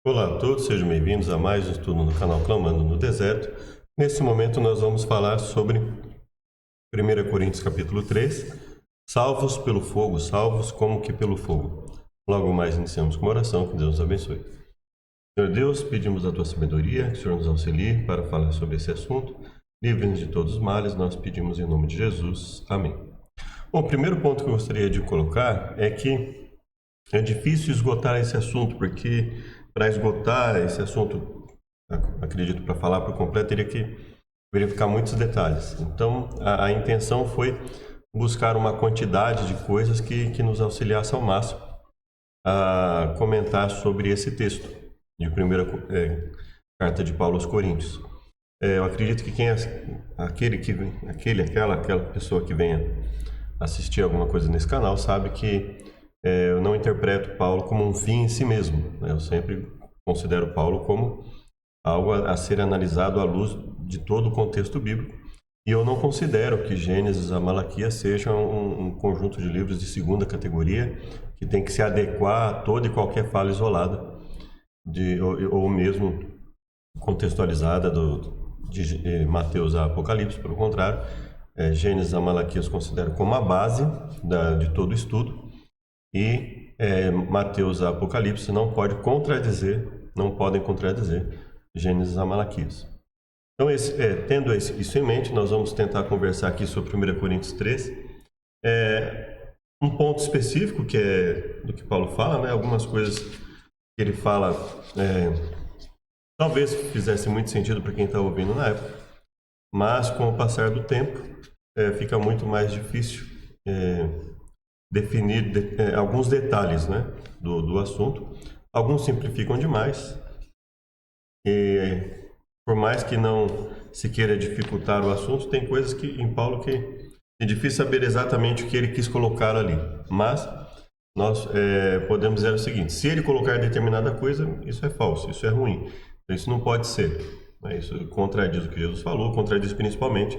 Olá a todos, sejam bem-vindos a mais um estudo no canal Clamando no Deserto. Nesse momento nós vamos falar sobre 1 Coríntios capítulo 3, salvos pelo fogo, salvos como que pelo fogo. Logo mais iniciamos com uma oração, que Deus nos abençoe. Senhor Deus, pedimos a tua sabedoria, que o Senhor nos auxilie para falar sobre esse assunto. Livre-nos de todos os males, nós pedimos em nome de Jesus. Amém. Bom, o primeiro ponto que eu gostaria de colocar é que é difícil esgotar esse assunto, porque para esgotar esse assunto, acredito, para falar por completo, teria que verificar muitos detalhes. Então, a intenção foi buscar uma quantidade de coisas que nos auxiliasse ao máximo a comentar sobre esse texto de primeira carta de Paulo aos Coríntios. Eu acredito que aquela pessoa que venha assistir alguma coisa nesse canal sabe que eu não interpreto Paulo como um fim em si mesmo, né? Eu sempre considero Paulo como algo a ser analisado à luz de todo o contexto bíblico. E eu não considero que Gênesis a Malaquias sejam um conjunto de livros de segunda categoria que tem que se adequar a toda e qualquer fala isolada, ou mesmo contextualizada de Mateus a Apocalipse. Pelo contrário, Gênesis a Malaquias eu considero como a base de todo o estudo. E Mateus a Apocalipse não podem contradizer Gênesis a Malaquias. Então, tendo isso em mente, nós vamos tentar conversar aqui sobre 1 Coríntios 3. Um ponto específico que é do que Paulo fala, né? Algumas coisas que ele fala talvez fizesse muito sentido para quem está ouvindo na época, mas com o passar do tempo fica muito mais difícil definir alguns detalhes, né, do assunto. Alguns simplificam demais e, por mais que não se queira dificultar o assunto, tem coisas em Paulo que é difícil saber exatamente o que ele quis colocar ali. Mas nós podemos dizer o seguinte: se ele colocar determinada coisa, isso é falso, isso é ruim, isso não pode ser, né? Isso contradiz o que Jesus falou, contradiz principalmente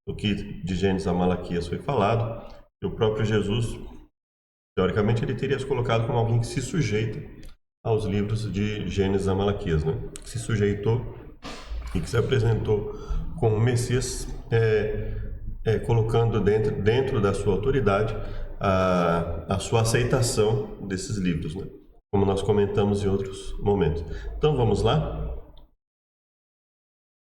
o que de Gênesis a Malaquias foi falado. E o próprio Jesus, teoricamente, ele teria se colocado como alguém que se sujeita aos livros de Gênesis a Malaquias, né? Que se sujeitou e que se apresentou como Messias, colocando dentro da sua autoridade a sua aceitação desses livros, né? Como nós comentamos em outros momentos. Então vamos lá?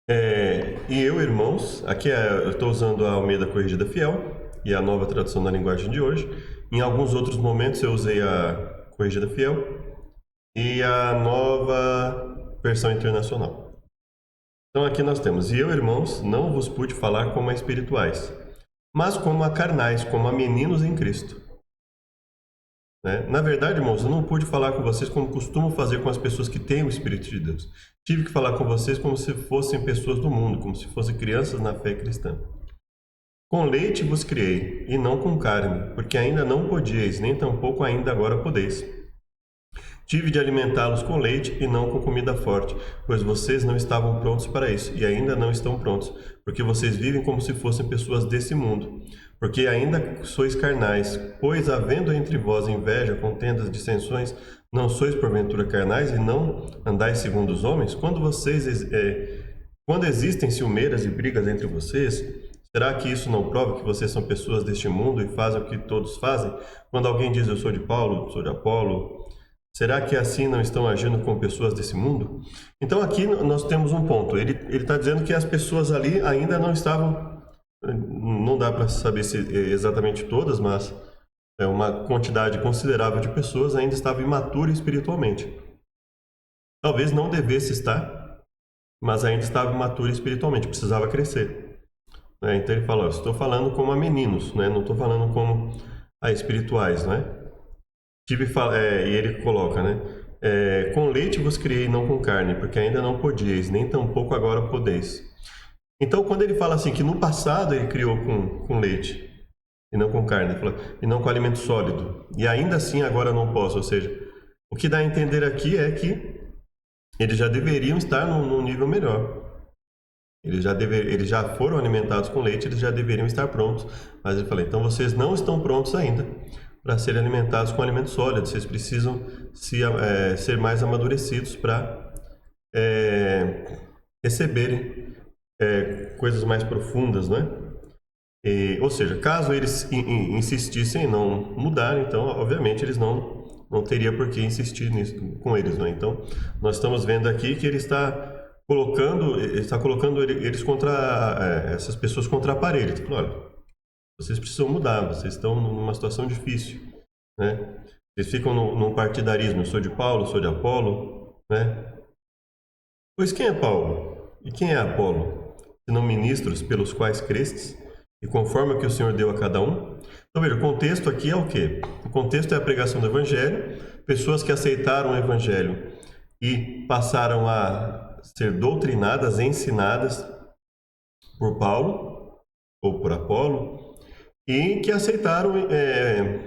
E eu, irmãos, aqui eu estou usando a Almeida Corrigida Fiel e a nova tradução da linguagem de hoje. Em alguns outros momentos eu usei a Corrigida Fiel e a nova versão internacional. Então aqui nós temos: e eu, irmãos, não vos pude falar como a espirituais, mas como a carnais, como a meninos em Cristo. Na verdade, irmãos, eu não pude falar com vocês como costumo fazer com as pessoas que têm o Espírito de Deus. Tive que falar com vocês como se fossem pessoas do mundo, como se fossem crianças na fé cristã. Com leite vos criei, e não com carne, porque ainda não podíeis, nem tampouco ainda agora podeis. Tive de alimentá-los com leite e não com comida forte, pois vocês não estavam prontos para isso, e ainda não estão prontos, porque vocês vivem como se fossem pessoas desse mundo. Porque ainda sois carnais, pois havendo entre vós inveja, contendas, dissensões, não sois porventura carnais e não andais segundo os homens? Quando existem ciumeiras e brigas entre vocês, será que isso não prova que vocês são pessoas deste mundo e fazem o que todos fazem? Quando alguém diz eu sou de Paulo, sou de Apolo, será que assim não estão agindo como pessoas desse mundo? Então aqui nós temos um ponto. Ele está dizendo que as pessoas ali ainda não estavam, não dá para saber se exatamente todas, mas uma quantidade considerável de pessoas ainda estava imatura espiritualmente. Talvez não devesse estar, mas ainda estava imatura espiritualmente, precisava crescer. Então ele fala: estou falando como a meninos, né? Não estou falando como a espirituais, né? E ele coloca, né? Com leite vos criei, não com carne, porque ainda não podíeis, nem tampouco agora podeis. Então, quando ele fala assim que no passado ele criou com leite e não com carne, e não com alimento sólido, e ainda assim agora não posso, ou seja, o que dá a entender aqui é que eles já deveriam estar num nível melhor. Eles já foram alimentados com leite, eles já deveriam estar prontos. Mas ele fala: então vocês não estão prontos ainda, para serem alimentados com alimentos sólidos. Vocês precisam ser mais amadurecidos para receberem coisas mais profundas, né? Ou seja, caso eles insistissem em não mudar, então, obviamente, eles não teria por que insistir nisso com eles, né? Então, nós estamos vendo aqui que ele está colocando eles contra essas pessoas contra a parede. Ele fala, olha, vocês precisam mudar, vocês estão numa situação difícil, né? Vocês ficam num partidarismo, eu sou de Paulo, sou de Apolo, né? Pois quem é Paulo? E quem é Apolo? Senão ministros pelos quais crestes, e conforme o que o Senhor deu a cada um. Então veja, o contexto aqui é o quê? O contexto é a pregação do Evangelho, pessoas que aceitaram o Evangelho e passaram a ser doutrinadas, ensinadas por Paulo ou por Apolo, e que aceitaram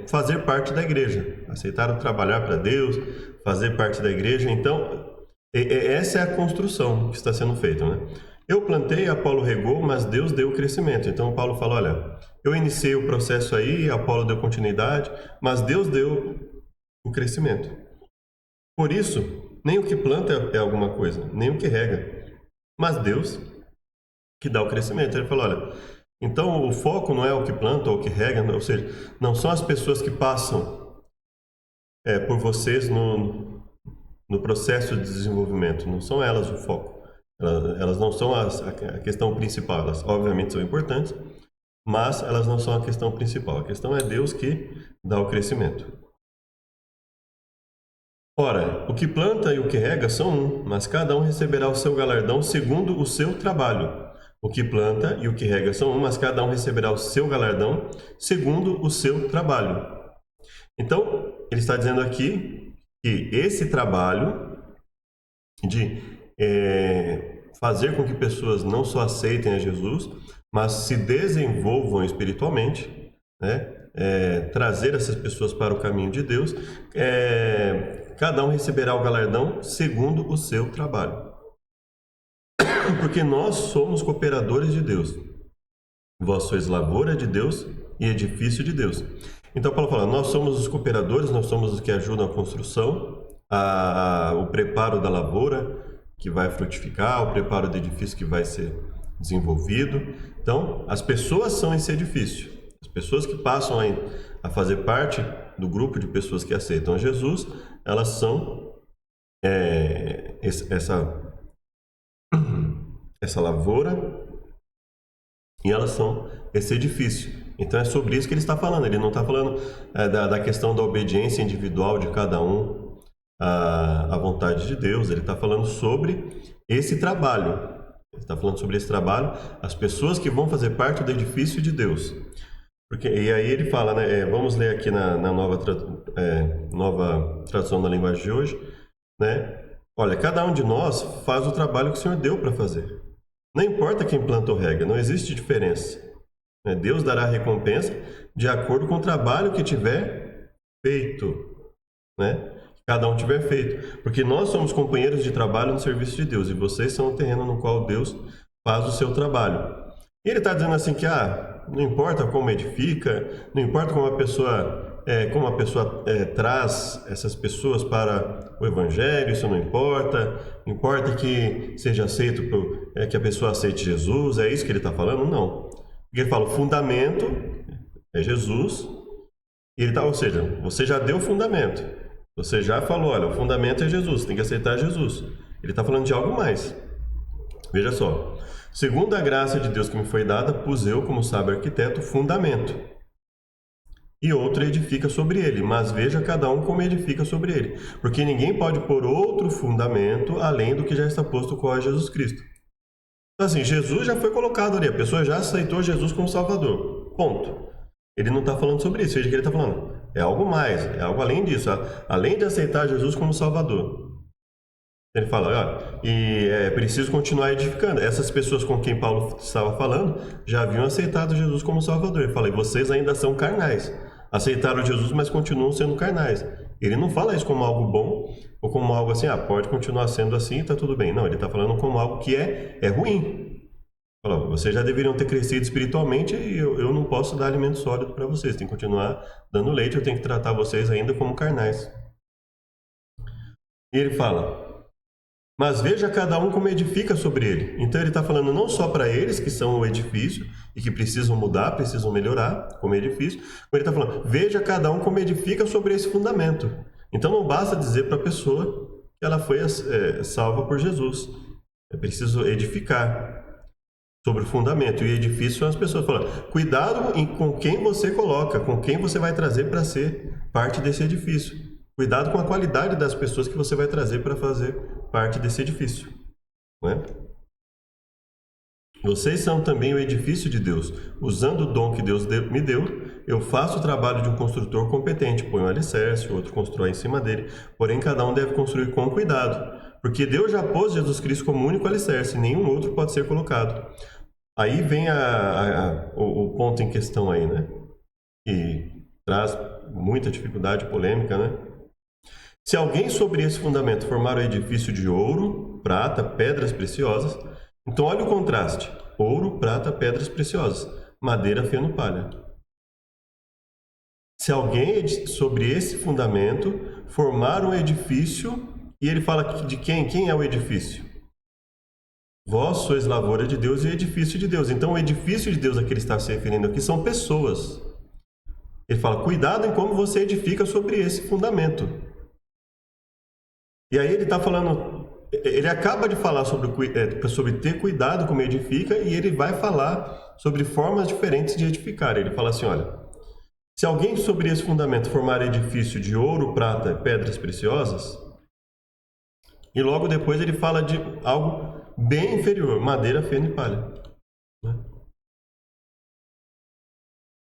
fazer parte da igreja, aceitaram trabalhar para Deus, fazer parte da igreja. Então, essa é a construção que está sendo feita, né? Eu plantei, Apolo regou, mas Deus deu o crescimento. Então, Paulo fala, olha, eu iniciei o processo aí, Apolo deu continuidade, mas Deus deu o crescimento. Por isso, nem o que planta é alguma coisa, nem o que rega, mas Deus que dá o crescimento. Ele falou, olha, então o foco não é o que planta ou o que rega, ou seja, não são as pessoas que passam por vocês no processo de desenvolvimento, não são elas o foco. Elas não são a questão principal, elas obviamente são importantes, mas elas não são a questão principal. A questão é Deus que dá o crescimento. Ora, o que planta e o que rega são um, mas cada um receberá o seu galardão segundo o seu trabalho. O que planta e o que rega são um, mas cada um receberá o seu galardão segundo o seu trabalho. Então, ele está dizendo aqui que esse trabalho de fazer com que pessoas não só aceitem a Jesus, mas se desenvolvam espiritualmente, né? Trazer essas pessoas para o caminho de Deus, cada um receberá o galardão segundo o seu trabalho. Porque nós somos cooperadores de Deus. Vós sois lavoura de Deus e edifício de Deus. Então, Paulo fala, nós somos os cooperadores, nós somos os que ajudam a construção, o preparo da lavoura, que vai frutificar, o preparo do edifício que vai ser desenvolvido. Então, as pessoas são esse edifício. As pessoas que passam a fazer parte do grupo de pessoas que aceitam Jesus, elas são essa lavoura e elas são esse edifício. Então, é sobre isso que ele está falando. Ele não está falando da questão da obediência individual de cada um a vontade de Deus. Ele está falando sobre esse trabalho. Ele está falando sobre esse trabalho, as pessoas que vão fazer parte do edifício de Deus. E aí ele fala, né? Vamos ler aqui na nova tradução da linguagem de hoje, né? Olha, cada um de nós faz o trabalho que o Senhor deu para fazer. Não importa quem planta ou rega, não existe diferença. Deus dará a recompensa de acordo com o trabalho que tiver feito, né? Cada um tiver feito, porque nós somos companheiros de trabalho no serviço de Deus e vocês são o terreno no qual Deus faz o seu trabalho. E ele está dizendo assim que não importa como edifica, não importa como a pessoa traz essas pessoas para o Evangelho, isso não importa. Importa que seja aceito, que a pessoa aceite Jesus, é isso que ele está falando? Não. Porque ele fala, o fundamento é Jesus, ou seja, você já deu o fundamento. Você já falou, olha, o fundamento é Jesus, tem que aceitar Jesus. Ele está falando de algo mais. Veja só. Segundo a graça de Deus que me foi dada, pus eu, como sábio arquiteto, fundamento. E outro edifica sobre ele, mas veja cada um como edifica sobre ele. Porque ninguém pode pôr outro fundamento além do que já está posto, qual é Jesus Cristo. Então assim, Jesus já foi colocado ali, a pessoa já aceitou Jesus como Salvador. Ponto. Ele não está falando sobre isso, veja o que ele está falando. É algo mais, é algo além disso. Além de aceitar Jesus como Salvador. Ele fala, olha, e é preciso continuar edificando. Essas pessoas com quem Paulo estava falando já haviam aceitado Jesus como Salvador. Ele fala, e vocês ainda são carnais. Aceitaram Jesus, mas continuam sendo carnais. Ele não fala isso como algo bom, ou como algo assim, pode continuar sendo assim e está tudo bem. Não, ele está falando como algo que é ruim. Falou, vocês já deveriam ter crescido espiritualmente e eu não posso dar alimento sólido para vocês. Tem que continuar dando leite, eu tenho que tratar vocês ainda como carnais. E ele fala, mas veja cada um como edifica sobre ele. Então ele está falando não só para eles que são o edifício e que precisam mudar, precisam melhorar como edifício, mas ele está falando, veja cada um como edifica sobre esse fundamento. Então não basta dizer para a pessoa que ela foi salva por Jesus. É preciso edificar sobre o fundamento. E edifício são as pessoas falando, cuidado com quem você coloca, com quem você vai trazer para ser parte desse edifício. Cuidado com a qualidade das pessoas que você vai trazer para fazer parte desse edifício. Não é? Vocês são também o edifício de Deus. Usando o dom que Deus me deu, eu faço o trabalho de um construtor competente. Põe um alicerce, o outro constrói em cima dele. Porém, cada um deve construir com cuidado. Porque Deus já pôs Jesus Cristo como único alicerce. Nenhum outro pode ser colocado. Aí vem o ponto em questão aí, né? E traz muita dificuldade, polêmica, né? Se alguém sobre esse fundamento formar um edifício de ouro, prata, pedras preciosas, então olha o contraste. Ouro, prata, pedras preciosas, madeira, feno, palha. Se alguém sobre esse fundamento formar um edifício, e ele fala de quem? Quem é o edifício? Vós sois lavoura de Deus e edifício de Deus. Então o edifício de Deus a que ele está se referindo aqui são pessoas. Ele fala, cuidado em como você edifica sobre esse fundamento. E aí ele está falando, ele acaba de falar sobre ter cuidado como edifica e ele vai falar sobre formas diferentes de edificar. Ele fala assim, olha, se alguém sobre esse fundamento formar edifício de ouro, prata e pedras preciosas, e logo depois ele fala de algo bem inferior, madeira, feno e palha.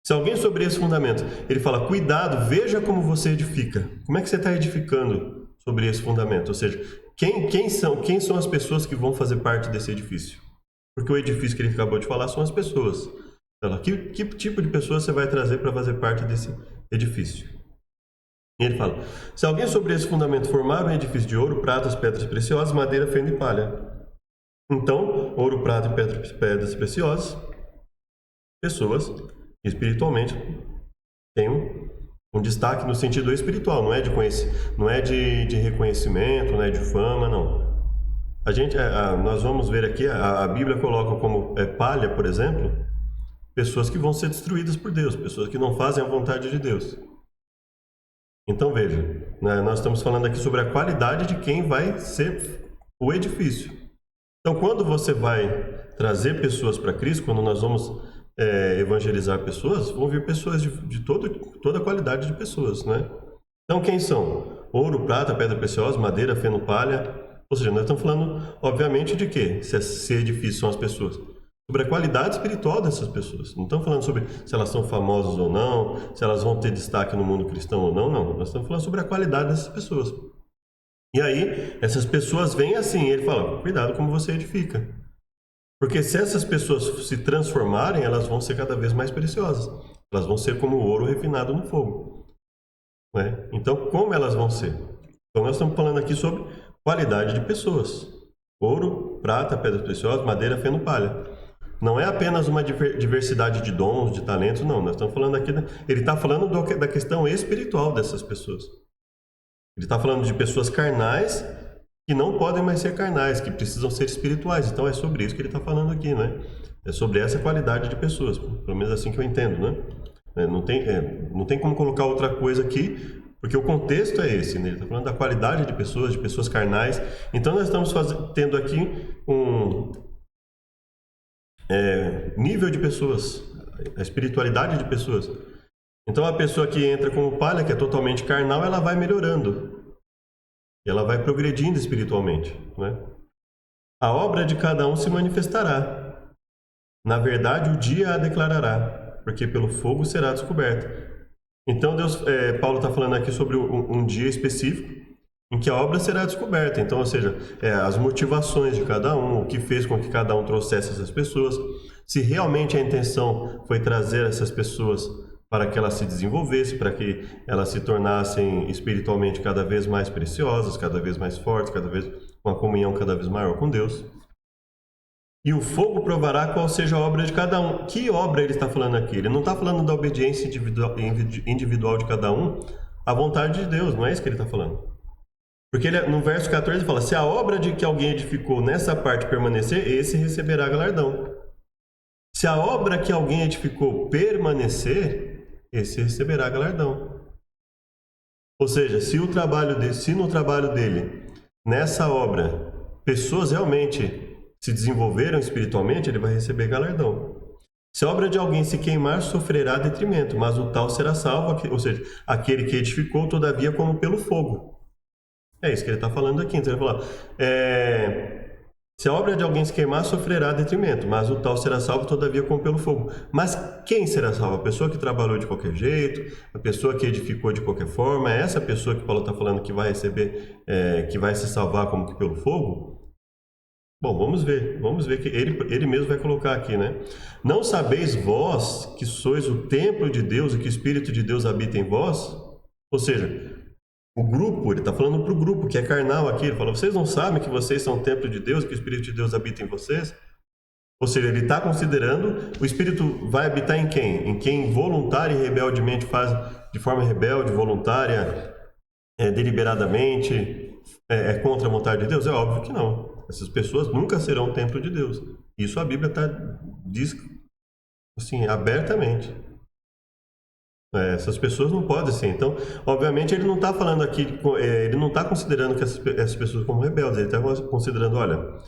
Se alguém sobre esse fundamento, ele fala, cuidado, veja como você edifica. Como é que você está edificando sobre esse fundamento? Ou seja, quem são as pessoas que vão fazer parte desse edifício? Porque o edifício que ele acabou de falar são as pessoas. Então, que tipo de pessoa você vai trazer para fazer parte desse edifício? E ele fala, se alguém sobre esse fundamento formar um edifício de ouro, pratas, pedras preciosas, madeira, feno e palha. Então, ouro, prata e pedras preciosas, pessoas que espiritualmente têm um destaque no sentido espiritual, não é de reconhecimento, não é de fama, não. Nós vamos ver aqui, a Bíblia coloca como palha, por exemplo, pessoas que vão ser destruídas por Deus, pessoas que não fazem a vontade de Deus. Então veja, né, nós estamos falando aqui sobre a qualidade de quem vai ser o edifício. Então quando você vai trazer pessoas para Cristo, quando nós vamos evangelizar pessoas, vão vir pessoas de toda a qualidade de pessoas, né? Então quem são? Ouro, prata, pedra preciosa, madeira, feno, palha. Ou seja, nós estamos falando, obviamente, de quê? Se edifício são as pessoas. Sobre a qualidade espiritual dessas pessoas. Não estamos falando sobre se elas são famosas ou não, se elas vão ter destaque no mundo cristão ou não, não. Nós estamos falando sobre a qualidade dessas pessoas. E aí, essas pessoas vêm assim, ele fala, cuidado como você edifica. Porque se essas pessoas se transformarem, elas vão ser cada vez mais preciosas. Elas vão ser como o ouro refinado no fogo. Né? Então, como elas vão ser? Então, nós estamos falando aqui sobre qualidade de pessoas. Ouro, prata, pedras preciosas, madeira, feno, palha. Não é apenas uma diversidade de dons, de talentos, não. Nós estamos falando aqui, ele está falando da questão espiritual dessas pessoas. Ele está falando de pessoas carnais que não podem mais ser carnais, que precisam ser espirituais. Então é sobre isso que ele está falando aqui, né? É sobre essa qualidade de pessoas, pelo menos assim que eu entendo, né? Não tem como colocar outra coisa aqui, porque o contexto é esse, né? Ele está falando da qualidade de pessoas carnais. Então nós estamos tendo aqui um nível de pessoas, a espiritualidade de pessoas. Então a pessoa que entra como palha, que é totalmente carnal, ela vai melhorando. E ela vai progredindo espiritualmente, né? A obra de cada um se manifestará. Na verdade, o dia a declarará, porque pelo fogo será descoberta. Então, Paulo está falando aqui sobre um dia específico em que a obra será descoberta. Então, ou seja, as motivações de cada um, o que fez com que cada um trouxesse essas pessoas, se realmente a intenção foi trazer essas pessoas para que elas se desenvolvessem, para que elas se tornassem espiritualmente cada vez mais preciosas, cada vez mais fortes, cada vez com uma comunhão cada vez maior com Deus. E o fogo provará qual seja a obra de cada um. Que obra ele está falando aqui? Ele não está falando da obediência individual de cada um à vontade de Deus, não é isso que ele está falando. Porque ele, no verso 14 ele fala, se a obra de que alguém edificou nessa parte permanecer, esse receberá galardão. Se a obra que alguém edificou permanecer, esse receberá galardão. Ou seja, se no trabalho dele, nessa obra, pessoas realmente se desenvolveram espiritualmente, ele vai receber galardão. Se a obra de alguém se queimar, sofrerá detrimento, mas o tal será salvo, ou seja, aquele que edificou, todavia, como pelo fogo. É isso que ele está falando aqui. Então ele fala, se a obra de alguém se queimar, sofrerá detrimento, mas o tal será salvo, todavia, como pelo fogo. Mas quem será salvo? A pessoa que trabalhou de qualquer jeito, a pessoa que edificou de qualquer forma, é essa pessoa que Paulo está falando que vai receber, que vai se salvar como que pelo fogo? Bom, vamos ver que ele mesmo vai colocar aqui, né? Não sabeis vós que sois o templo de Deus e que o Espírito de Deus habita em vós? Ou seja, o grupo, ele está falando para o grupo que é carnal aqui, ele fala, vocês não sabem que vocês são o templo de Deus, que o Espírito de Deus habita em vocês? Ou seja, ele está considerando, o Espírito vai habitar em quem? Em quem voluntária e rebeldemente faz de forma rebelde, voluntária, deliberadamente, contra a vontade de Deus? É óbvio que não. Essas pessoas nunca serão o templo de Deus. Isso a Bíblia diz assim, abertamente. Essas pessoas não podem ser. Então, obviamente, ele não está falando aqui, ele não está considerando que essas pessoas como rebeldes. Ele está considerando, olha,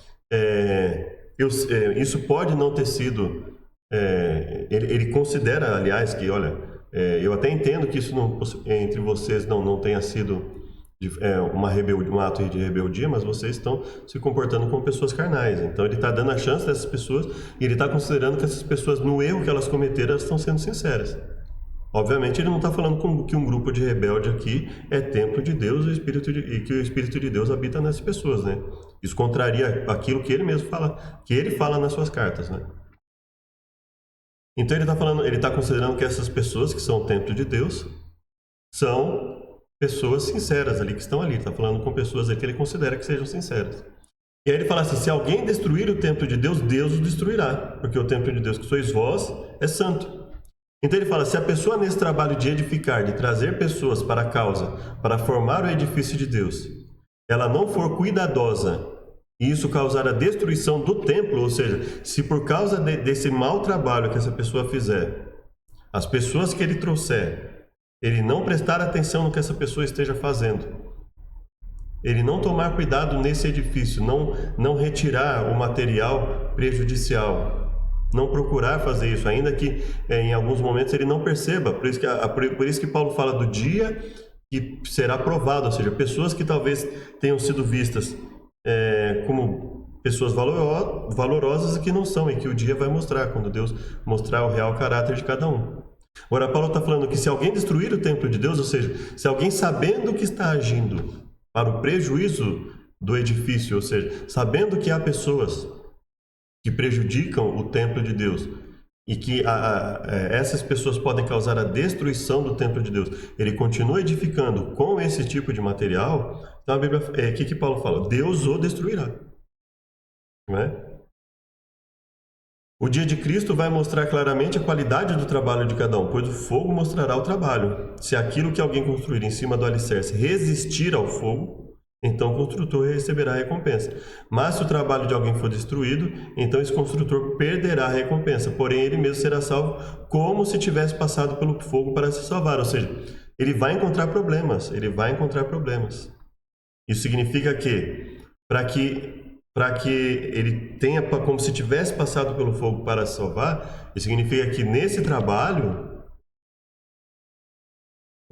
isso pode não ter sido. Ele considera, aliás, que, olha, eu até entendo que isso entre vocês não tenha sido um ato de rebeldia, mas vocês estão se comportando como pessoas carnais. Então ele está dando a chance dessas pessoas e ele está considerando que essas pessoas, no erro que elas cometeram, elas estão sendo sinceras. Obviamente ele não está falando que um grupo de rebelde aqui é templo de Deus e que o Espírito de Deus habita nessas pessoas, né? Isso contraria aquilo que ele mesmo fala, que ele fala nas suas cartas, né? Então ele está considerando que essas pessoas que são o templo de Deus são pessoas sinceras ali, que estão ali. Está falando com pessoas ali que ele considera que sejam sinceras. E aí ele fala assim, se alguém destruir o templo de Deus, Deus o destruirá, porque o templo de Deus que sois vós é santo. Então ele fala, se a pessoa nesse trabalho de edificar, de trazer pessoas para a causa, para formar o edifício de Deus, ela não for cuidadosa, e isso causar a destruição do templo, ou seja, se por causa desse mau trabalho que essa pessoa fizer, as pessoas que ele trouxer, ele não prestar atenção no que essa pessoa esteja fazendo, ele não tomar cuidado nesse edifício, não retirar o material prejudicial, não procurar fazer isso, ainda que em alguns momentos ele não perceba. Por isso que Paulo fala do dia que será provado, ou seja, pessoas que talvez tenham sido vistas como pessoas valorosas e que não são, e que o dia vai mostrar, quando Deus mostrar o real caráter de cada um. Agora, Paulo está falando que se alguém destruir o templo de Deus, ou seja, se alguém sabendo que está agindo para o prejuízo do edifício, ou seja, sabendo que há pessoas que prejudicam o templo de Deus e que essas pessoas podem causar a destruição do templo de Deus, ele continua edificando com esse tipo de material, então a Bíblia, o que Paulo fala? Deus o destruirá. Não é? O dia de Cristo vai mostrar claramente a qualidade do trabalho de cada um, pois o fogo mostrará o trabalho. Se aquilo que alguém construir em cima do alicerce resistir ao fogo, então o construtor receberá a recompensa. Mas se o trabalho de alguém for destruído, então esse construtor perderá a recompensa, porém ele mesmo será salvo como se tivesse passado pelo fogo para se salvar. Ou seja, ele vai encontrar problemas, Isso significa que, para que ele tenha como se tivesse passado pelo fogo para se salvar, isso significa que nesse trabalho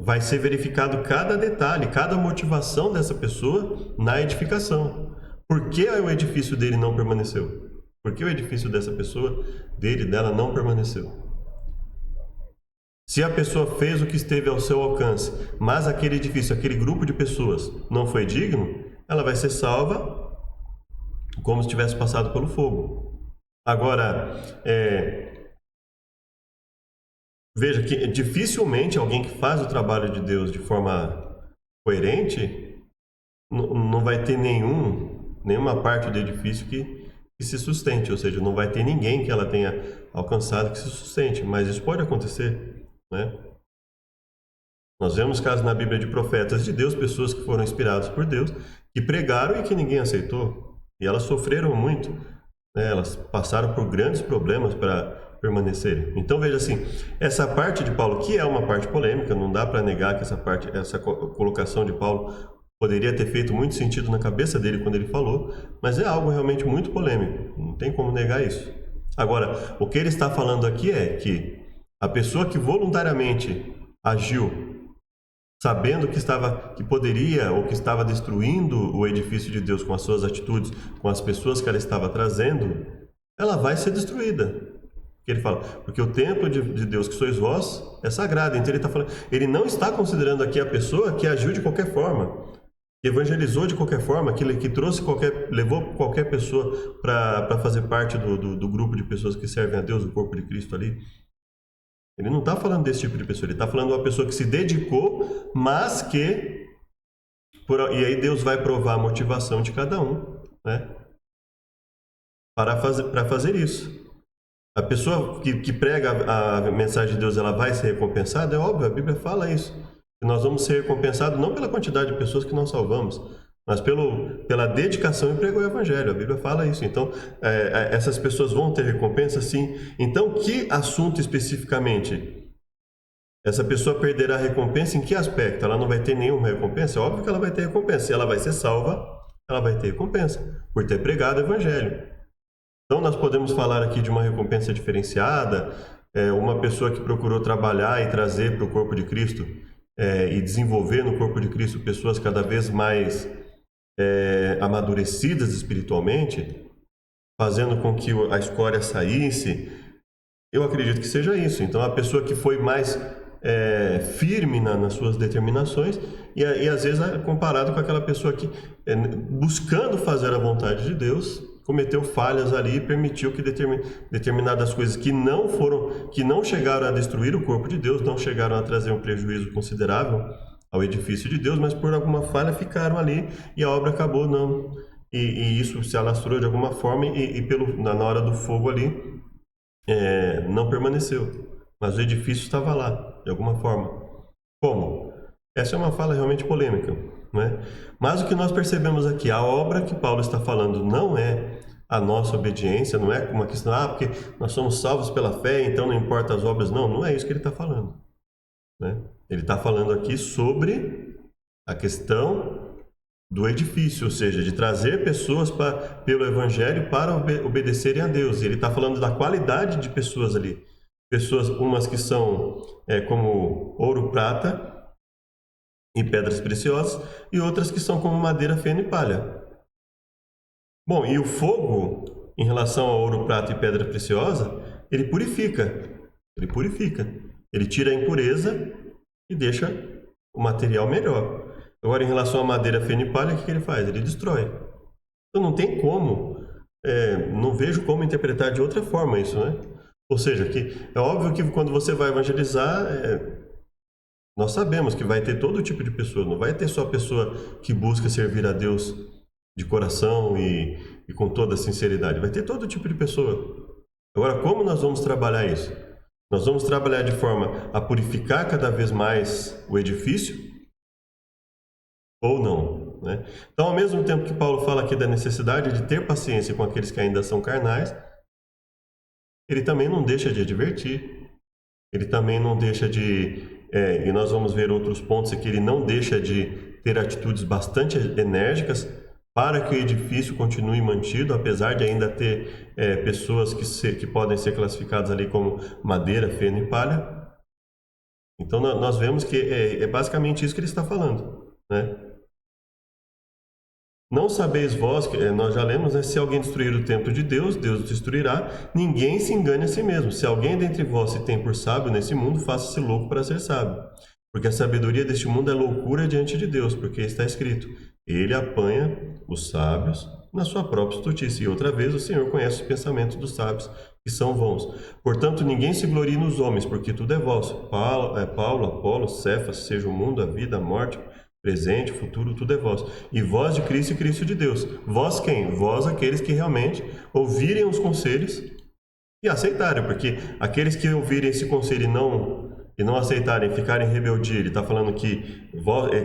vai ser verificado cada detalhe, cada motivação dessa pessoa na edificação. Por que o edifício dele não permaneceu? Por que o edifício dessa pessoa, dela, não permaneceu? Se a pessoa fez o que esteve ao seu alcance, mas aquele edifício, aquele grupo de pessoas não foi digno, ela vai ser salva como se tivesse passado pelo fogo. Agora, veja que dificilmente alguém que faz o trabalho de Deus de forma coerente não vai ter nenhuma parte do edifício que que se sustente, ou seja, não vai ter ninguém que ela tenha alcançado que se sustente, mas isso pode acontecer, né? Nós vemos casos na Bíblia de profetas de Deus, pessoas que foram inspiradas por Deus, que pregaram e que ninguém aceitou, e elas sofreram muito, né? Elas passaram por grandes problemas para permanecerem. Então veja assim, essa parte de Paulo, que é uma parte polêmica, não dá para negar que essa colocação de Paulo poderia ter feito muito sentido na cabeça dele quando ele falou, mas é algo realmente muito polêmico, não tem como negar isso. Agora, o que ele está falando aqui é que a pessoa que voluntariamente agiu sabendo que poderia ou que estava destruindo o edifício de Deus com as suas atitudes, com as pessoas que ela estava trazendo, ela vai ser destruída. Ele fala, porque o templo de Deus que sois vós é sagrado. Então ele está falando, ele não está considerando aqui a pessoa que agiu de qualquer forma, que evangelizou de qualquer forma, que trouxe levou qualquer pessoa para fazer parte do grupo de pessoas que servem a Deus, o corpo de Cristo ali. Ele não está falando desse tipo de pessoa, ele está falando de uma pessoa que se dedicou, mas que... E aí Deus vai provar a motivação de cada um, né? Para fazer isso. A pessoa que prega a mensagem de Deus, ela vai ser recompensada? É óbvio, a Bíblia fala isso. Nós vamos ser recompensados não pela quantidade de pessoas que nós salvamos, mas pela dedicação em pregar o Evangelho. A Bíblia fala isso. Então, essas pessoas vão ter recompensa, sim. Então, que assunto especificamente? Essa pessoa perderá a recompensa em que aspecto? Ela não vai ter nenhuma recompensa? É óbvio que ela vai ter recompensa. Se ela vai ser salva, ela vai ter recompensa por ter pregado o Evangelho. Então, nós podemos falar aqui de uma recompensa diferenciada, uma pessoa que procurou trabalhar e trazer para o corpo de Cristo e desenvolver no corpo de Cristo pessoas cada vez mais amadurecidas espiritualmente, fazendo com que a escória saísse. Eu acredito que seja isso. Então, a pessoa que foi mais firme nas suas determinações e às vezes comparado com aquela pessoa que, buscando fazer a vontade de Deus, cometeu falhas ali e permitiu que determinadas coisas que não chegaram a destruir o corpo de Deus, não chegaram a trazer um prejuízo considerável ao edifício de Deus, mas por alguma falha ficaram ali e a obra acabou não. E isso se alastrou de alguma forma e na hora do fogo ali não permaneceu. Mas o edifício estava lá, de alguma forma. Como? Essa é uma fala realmente polêmica, né? Mas o que nós percebemos aqui, a obra que Paulo está falando não é a nossa obediência, não é uma questão, porque nós somos salvos pela fé, então não importa as obras. Não, não é isso que ele está falando, né? Ele está falando aqui sobre a questão do edifício, ou seja, de trazer pessoas pelo Evangelho para obedecerem a Deus. E ele está falando da qualidade de pessoas ali. Pessoas, umas que são como ouro, prata e pedras preciosas, e outras que são como madeira, feno e palha. Bom, e o fogo, em relação ao ouro, prata e pedra preciosa, ele purifica. Ele tira a impureza e deixa o material melhor. Agora, em relação à madeira, feno e palha, o que ele faz? Ele destrói. Então, não tem como, não vejo como interpretar de outra forma isso, né? Ou seja, que é óbvio que quando você vai evangelizar, nós sabemos que vai ter todo tipo de pessoa, não vai ter só a pessoa que busca servir a Deus de coração e com toda a sinceridade, vai ter todo tipo de pessoa. Agora, como nós vamos trabalhar isso? Nós vamos trabalhar de forma a purificar cada vez mais o edifício ou não, né? Então, ao mesmo tempo que Paulo fala aqui da necessidade de ter paciência com aqueles que ainda são carnais, ele também não deixa de advertir, ele também não deixa e nós vamos ver outros pontos aqui, ele não deixa de ter atitudes bastante enérgicas para que o edifício continue mantido, apesar de ainda ter pessoas que podem ser classificadas ali como madeira, feno e palha. Então nós vemos que é basicamente isso que ele está falando, né? Não sabeis vós, nós já lemos, né? Se alguém destruir o templo de Deus, Deus o destruirá. Ninguém se engane a si mesmo. Se alguém dentre vós se tem por sábio nesse mundo, faça-se louco para ser sábio. Porque a sabedoria deste mundo é loucura diante de Deus, porque está escrito: Ele apanha os sábios na sua própria estultice. E outra vez, o Senhor conhece os pensamentos dos sábios, que são vãos. Portanto, ninguém se glorie nos homens, porque tudo é vosso. Paulo, Apolo, Cefas, seja o mundo, a vida, a morte, presente, futuro, tudo é vosso. E vós de Cristo e Cristo de Deus. Vós quem? Vós aqueles que realmente ouvirem os conselhos e aceitarem, porque aqueles que ouvirem esse conselho e não aceitarem, ficarem em rebeldia, ele está falando que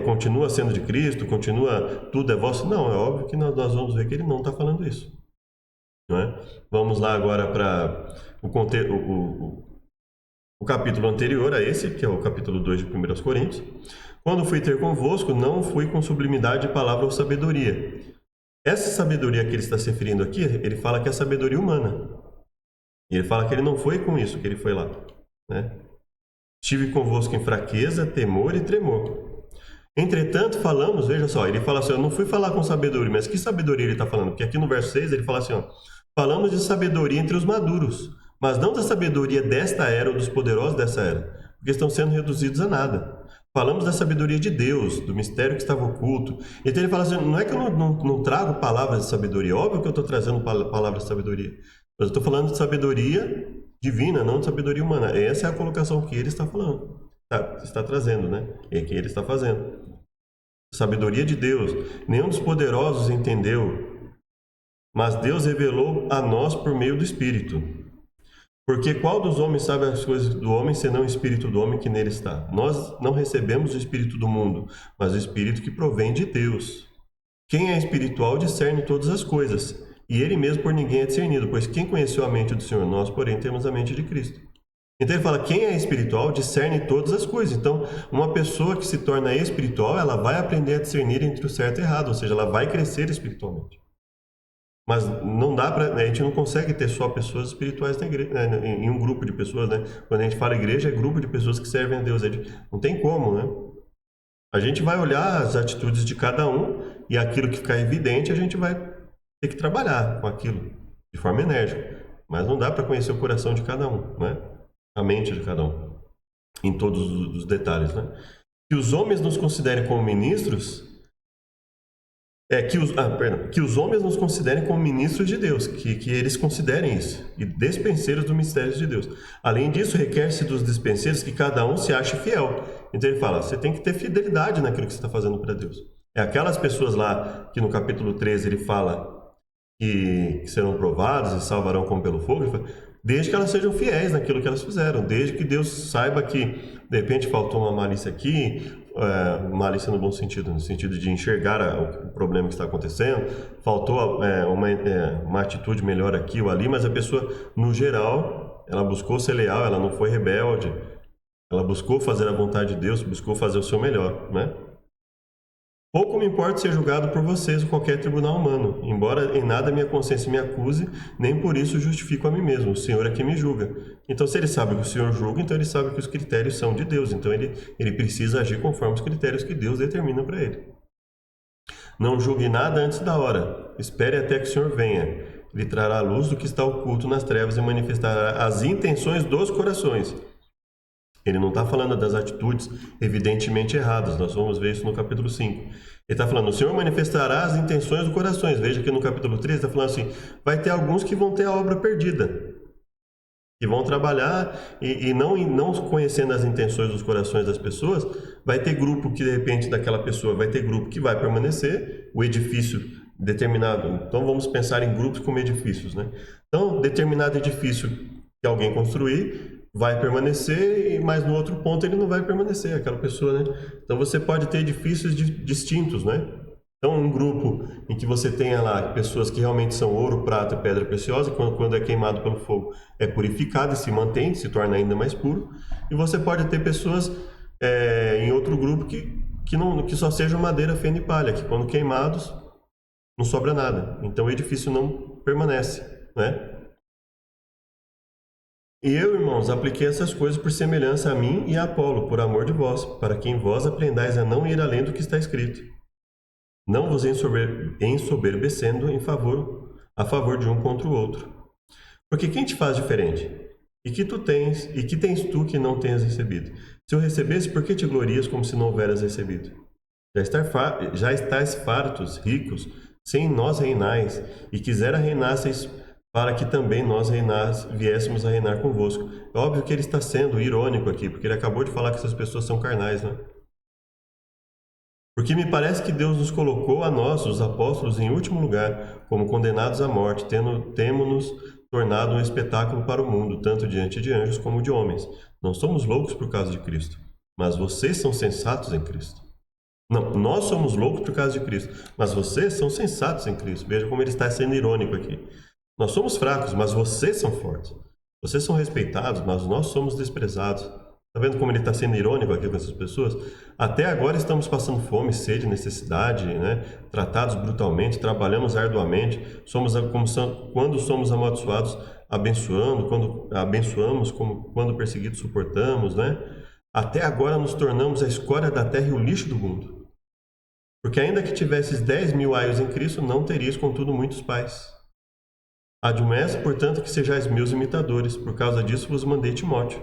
continua sendo de Cristo, continua, tudo é vosso. Não, é óbvio que nós vamos ver que ele não está falando isso. Não é? Vamos lá agora para o capítulo anterior a esse, que é o capítulo 2 de 1 Coríntios. Quando fui ter convosco, não fui com sublimidade de palavra ou sabedoria. Essa sabedoria que ele está se referindo aqui, ele fala que é sabedoria humana. E ele fala que ele não foi com isso que ele foi lá, né? Estive convosco em fraqueza, temor e tremor. Entretanto, falamos, veja só, ele fala assim, eu não fui falar com sabedoria, mas que sabedoria ele está falando? Porque aqui no verso 6 ele fala assim, ó, falamos de sabedoria entre os maduros, mas não da sabedoria desta era ou dos poderosos dessa era, porque estão sendo reduzidos a nada. Falamos da sabedoria de Deus, do mistério que estava oculto. Então ele fala assim, não é que eu não trago palavras de sabedoria, óbvio que eu estou trazendo palavras de sabedoria, mas eu estou falando de sabedoria divina, não de sabedoria humana. Essa é a colocação que ele está falando, está trazendo, né? E que ele está fazendo. Sabedoria de Deus, nenhum dos poderosos entendeu, mas Deus revelou a nós por meio do Espírito. Porque qual dos homens sabe as coisas do homem, senão o Espírito do homem que nele está? Nós não recebemos o Espírito do mundo, mas o Espírito que provém de Deus. Quem é espiritual discerne todas as coisas, e ele mesmo por ninguém é discernido, pois quem conheceu a mente do Senhor? Nós, porém, temos a mente de Cristo. Então ele fala, quem é espiritual discerne todas as coisas. Então, uma pessoa que se torna espiritual, ela vai aprender a discernir entre o certo e o errado, ou seja, ela vai crescer espiritualmente. Mas não dá para, a gente não consegue ter só pessoas espirituais na igreja, né, em um grupo de pessoas, né? Quando a gente fala igreja, é grupo de pessoas que servem a Deus. Não tem como, né? A gente vai olhar as atitudes de cada um e aquilo que ficar evidente, a gente vai ter que trabalhar com aquilo de forma enérgica. Mas não dá para conhecer o coração de cada um, né? A mente de cada um, em todos os detalhes, né? Que os homens nos considerem como ministros, que os homens nos considerem como ministros de Deus, que eles considerem isso, e despenseiros do mistério de Deus. Além disso, requer-se dos despenseiros que cada um se ache fiel. Então ele fala, você tem que ter fidelidade naquilo que você está fazendo para Deus. É aquelas pessoas lá que no capítulo 13 ele fala que serão provados e salvarão como pelo fogo, ele fala, desde que elas sejam fiéis naquilo que elas fizeram, desde que Deus saiba que de repente faltou uma malícia aqui, malícia no bom sentido, no sentido de enxergar o problema que está acontecendo, faltou uma atitude melhor aqui ou ali, mas a pessoa, no geral, ela buscou ser leal, ela não foi rebelde, ela buscou fazer a vontade de Deus, buscou fazer o seu melhor, né? Pouco me importa ser julgado por vocês ou qualquer tribunal humano, embora em nada minha consciência me acuse, nem por isso justifico a mim mesmo, o Senhor é que me julga. Então, se ele sabe que o Senhor julga, então ele sabe que os critérios são de Deus, então ele precisa agir conforme os critérios que Deus determina para ele. Não julgue nada antes da hora, espere até que o Senhor venha. Ele trará a luz do que está oculto nas trevas e manifestará as intenções dos corações. Ele não está falando das atitudes evidentemente erradas, nós vamos ver isso no capítulo 5. Ele está falando, o Senhor manifestará as intenções dos corações. Veja que no capítulo 3 está falando assim, vai ter alguns que vão ter a obra perdida, que vão trabalhar e não conhecendo as intenções dos corações das pessoas, vai ter grupo que de repente daquela pessoa, vai ter grupo que vai permanecer, o edifício determinado. Então vamos pensar em grupos como edifícios, né? Então, determinado edifício que alguém construir, vai permanecer, mas no outro ponto ele não vai permanecer, aquela pessoa, né? Então você pode ter edifícios distintos, né? Então um grupo em que você tenha lá pessoas que realmente são ouro, prata e pedra preciosa, quando é queimado pelo fogo é purificado e se mantém, se torna ainda mais puro. E você pode ter pessoas em outro grupo que só sejam madeira, feno e palha, que quando queimados não sobra nada. Então o edifício não permanece, né? E eu, irmãos, apliquei essas coisas por semelhança a mim e a Apolo, por amor de vós, para que em vós aprendais a não ir além do que está escrito. Não vos ensoberbecendo a favor de um contra o outro. Porque quem te faz diferente? E que tens tu que não tenhas recebido? Se eu recebesse, por que te glorias como se não houveras recebido? Já estáis fartos, ricos, sem nós reinais, e quisera reinasseis para que também nós viéssemos a reinar convosco. É óbvio que ele está sendo irônico aqui, porque ele acabou de falar que essas pessoas são carnais, né? Porque me parece que Deus nos colocou a nós, os apóstolos, em último lugar, como condenados à morte, temo-nos tornado um espetáculo para o mundo, tanto diante de anjos como de homens. Não somos loucos por causa de Cristo, mas vocês são sensatos em Cristo. Não, nós somos loucos por causa de Cristo, mas vocês são sensatos em Cristo. Veja como ele está sendo irônico aqui. Nós somos fracos, mas vocês são fortes. Vocês são respeitados, mas nós somos desprezados. Está vendo como ele está sendo irônico aqui com essas pessoas? Até agora estamos passando fome, sede, necessidade, né? Tratados brutalmente, trabalhamos arduamente, quando somos amaldiçoados, quando abençoamos, quando perseguidos, suportamos, né? Até agora nos tornamos a escória da terra e o lixo do mundo. Porque ainda que tivesses 10.000 aios em Cristo, não terias, contudo, muitos pais. Admoesto, portanto, que sejais meus imitadores, por causa disso vos mandei Timóteo.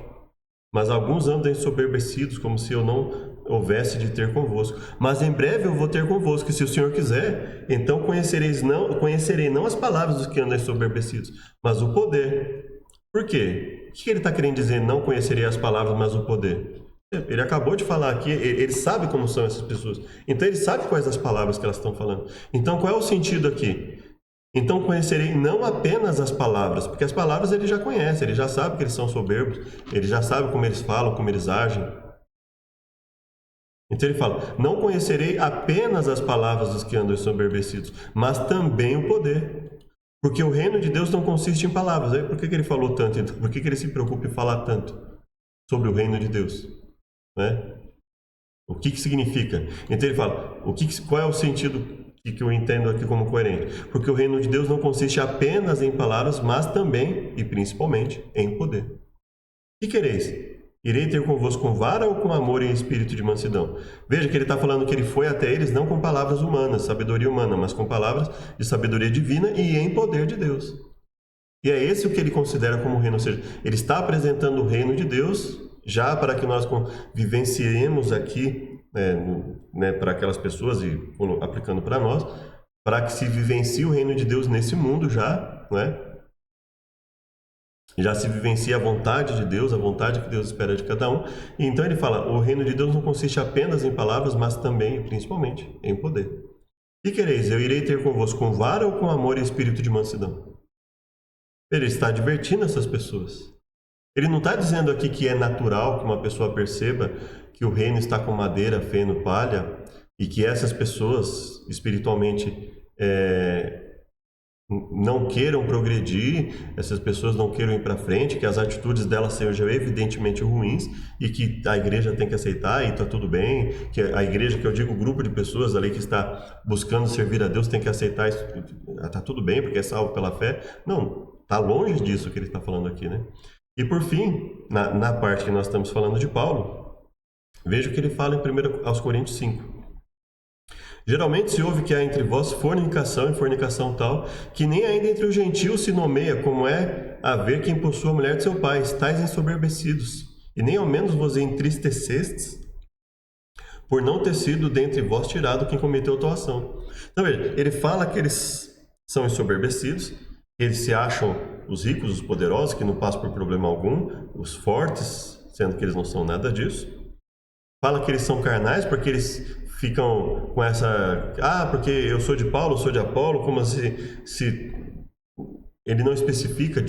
Mas alguns andam ensoberbecidos, como se eu não houvesse de ter convosco. Mas em breve eu vou ter convosco, e se o Senhor quiser, então conhecerei não as palavras dos que andam ensoberbecidos, mas o poder. Por quê? O que ele está querendo dizer, não conhecerei as palavras, mas o poder? Ele acabou de falar aqui, ele sabe como são essas pessoas. Então ele sabe quais as palavras que elas estão falando. Então qual é o sentido aqui? Então conhecerei não apenas as palavras, porque as palavras ele já conhece, ele já sabe que eles são soberbos, ele já sabe como eles falam, como eles agem. Então ele fala, não conhecerei apenas as palavras dos que andam ensoberbecidos, mas também o poder. Porque o reino de Deus não consiste em palavras. Aí por que ele falou tanto? Então, por que ele se preocupa em falar tanto sobre o reino de Deus? Né? O que significa? Então ele fala, qual é o sentido que eu entendo aqui como coerente? Porque o reino de Deus não consiste apenas em palavras, mas também e principalmente em poder. Que quereis? Irei ter convosco com vara ou com amor e espírito de mansidão? Veja que ele está falando que ele foi até eles não com palavras humanas, sabedoria humana, mas com palavras de sabedoria divina e em poder de Deus. E é esse o que ele considera como reino, ou seja, ele está apresentando o reino de Deus já para que nós vivenciemos aqui, para aquelas pessoas e aplicando para nós, para que se vivencie o reino de Deus nesse mundo já, já se vivencia a vontade de Deus, a vontade que Deus espera de cada um. E então ele fala, o reino de Deus não consiste apenas em palavras, mas também e principalmente em poder. Que quereis? Eu irei ter convosco com vara ou com amor e espírito de mansidão? Ele está advertindo essas pessoas. Ele não está dizendo aqui que é natural que uma pessoa perceba que o reino está com madeira, feno, palha, e que essas pessoas espiritualmente não queiram progredir, essas pessoas não queiram ir para frente, que as atitudes delas sejam evidentemente ruins e que a igreja tem que aceitar e está tudo bem, que a igreja, que eu digo o grupo de pessoas ali que está buscando servir a Deus tem que aceitar isso, está tudo bem porque é salvo pela fé. Não, está longe disso que ele está falando aqui, né? E por fim, na parte que nós estamos falando de Paulo, veja o que ele fala em 1 aos Coríntios 5. Geralmente se ouve que há entre vós fornicação e fornicação tal, que nem ainda entre os gentios se nomeia, como é haver quem possua a mulher de seu pai, estáis ensoberbecidos, e nem ao menos vos entristecestes, por não ter sido dentre vós tirado quem cometeu tal ação. Então veja, ele fala que eles são ensoberbecidos, eles se acham os ricos, os poderosos, que não passam por problema algum, os fortes, sendo que eles não são nada disso. Fala que eles são carnais porque eles ficam com essa... porque eu sou de Paulo, eu sou de Apolo, como se ele não especifica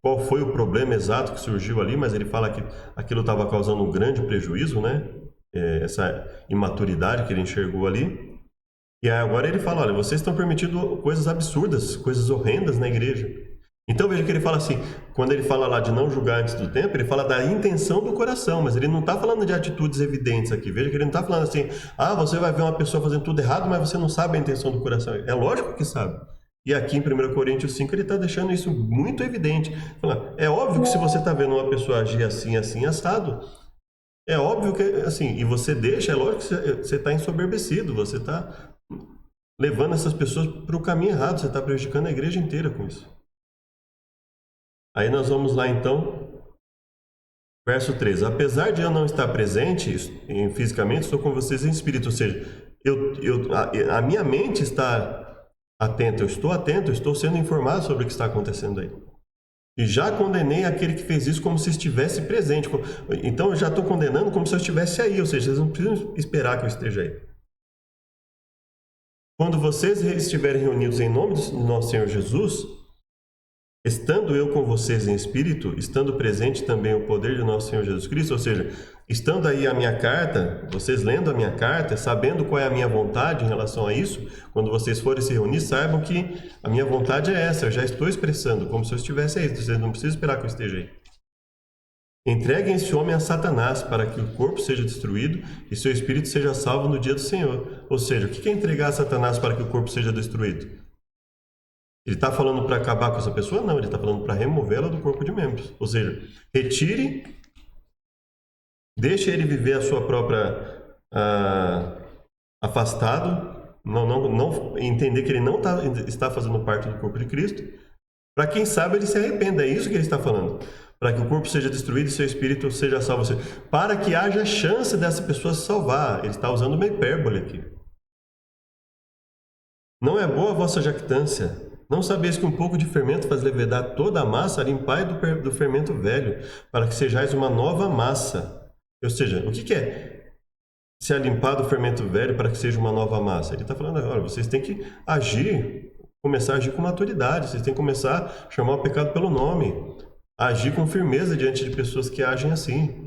qual foi o problema exato que surgiu ali, mas ele fala que aquilo estava causando um grande prejuízo, né? Essa imaturidade que ele enxergou ali. E agora ele fala, olha, vocês estão permitindo coisas absurdas, coisas horrendas na igreja. Então veja que ele fala assim, quando ele fala lá de não julgar antes do tempo, ele fala da intenção do coração, mas ele não está falando de atitudes evidentes aqui. Veja que ele não está falando assim, você vai ver uma pessoa fazendo tudo errado, mas você não sabe a intenção do coração. É lógico que sabe. E aqui em 1 Coríntios 5 ele está deixando isso muito evidente. É óbvio que se você está vendo uma pessoa agir assim, assim, assado, é óbvio que, assim, e você deixa, é lógico que você está ensoberbecido, você está levando essas pessoas para o caminho errado, você está prejudicando a igreja inteira com isso. Aí nós vamos lá então, verso 3. Apesar de eu não estar presente fisicamente, estou com vocês em espírito. Ou seja, a minha mente está atenta, eu estou sendo informado sobre o que está acontecendo aí. E já condenei aquele que fez isso como se estivesse presente. Então eu já estou condenando como se eu estivesse aí, ou seja, vocês não precisam esperar que eu esteja aí. quando vocês estiverem reunidos em nome do nosso Senhor Jesus, estando eu com vocês em espírito, estando presente também o poder de nosso Senhor Jesus Cristo, ou seja, estando aí a minha carta, vocês lendo a minha carta, sabendo qual é a minha vontade em relação a isso, quando vocês forem se reunir, saibam que a minha vontade é essa, eu já estou expressando, como se eu estivesse aí, vocês não precisam esperar que eu esteja aí. Entreguem esse homem a Satanás para que o corpo seja destruído e seu espírito seja salvo no dia do Senhor. Ou seja, o que é entregar a Satanás para que o corpo seja destruído? Ele está falando para acabar com essa pessoa? Não, ele está falando para removê-la do corpo de membros. Ou seja, retire, deixe ele viver a sua própria afastado, não entender que ele não está fazendo parte do corpo de Cristo. Para quem sabe, ele se arrependa. É isso que ele está falando. Para que o corpo seja destruído e seu espírito seja salvo. Para que haja chance dessa pessoa se salvar. Ele está usando uma hipérbole aqui. Não é boa a vossa jactância. Não sabeis que um pouco de fermento faz levedar toda a massa? Limpai do fermento velho, para que sejais uma nova massa. Ou seja, o que é ser limpado do fermento velho para que seja uma nova massa? Ele está falando agora, vocês têm que agir, começar a agir com maturidade, vocês têm que começar a chamar o pecado pelo nome, agir com firmeza diante de pessoas que agem assim.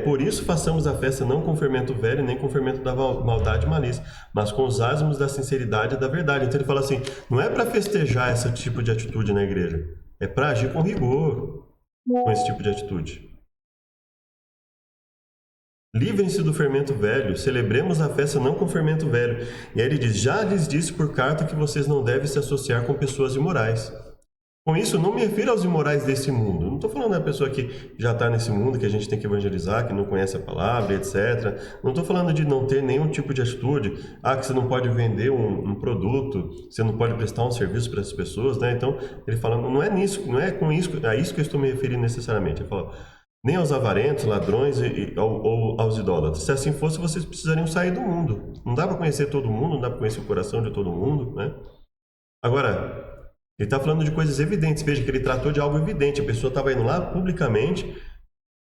Por isso façamos a festa não com fermento velho, nem com fermento da maldade e malícia, mas com os ázimos da sinceridade e da verdade. Então ele fala assim, não é para festejar esse tipo de atitude na igreja, é para agir com rigor com esse tipo de atitude. Livrem-se do fermento velho, celebremos a festa não com fermento velho. E aí ele diz, já lhes disse por carta que vocês não devem se associar com pessoas imorais. Com isso, não me refiro aos imorais desse mundo. Não estou falando da pessoa que já está nesse mundo, que a gente tem que evangelizar, que não conhece a palavra, etc. Não estou falando de não ter nenhum tipo de atitude. Que você não pode vender um produto, você não pode prestar um serviço para essas pessoas, né? Então, ele fala, não é nisso, não é com isso, a isso que eu estou me referindo necessariamente. Ele fala, nem aos avarentos, ladrões ou aos idólatras. Se assim fosse, vocês precisariam sair do mundo. Não dá para conhecer todo mundo, não dá para conhecer o coração de todo mundo, né? Agora, ele está falando de coisas evidentes. Veja que ele tratou de algo evidente. A pessoa estava indo lá publicamente,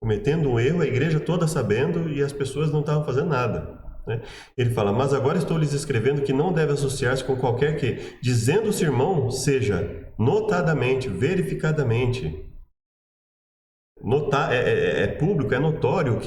cometendo um erro, a igreja toda sabendo, e as pessoas não estavam fazendo nada, né? Ele fala, mas agora estou lhes escrevendo que não deve associar-se com qualquer que, dizendo-se irmão, seja notadamente, verificadamente. É público, é notório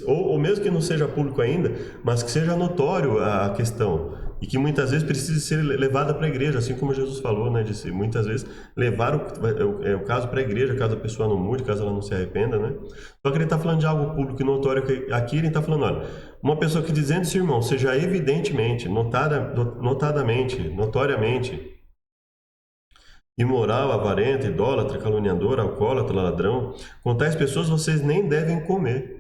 ou mesmo que não seja público ainda, mas que seja notório a questão. E que muitas vezes precisa ser levada para a igreja, assim como Jesus falou, né? Disse, muitas vezes levar o caso para a igreja, caso a pessoa não mude, caso ela não se arrependa, né? Só que ele está falando de algo público e notório, que aqui ele está falando, olha, uma pessoa que dizendo-se irmão, seja evidentemente, notadamente, notoriamente, imoral, avarento, idólatra, caluniador, alcoólatra, ladrão, com tais pessoas vocês nem devem comer.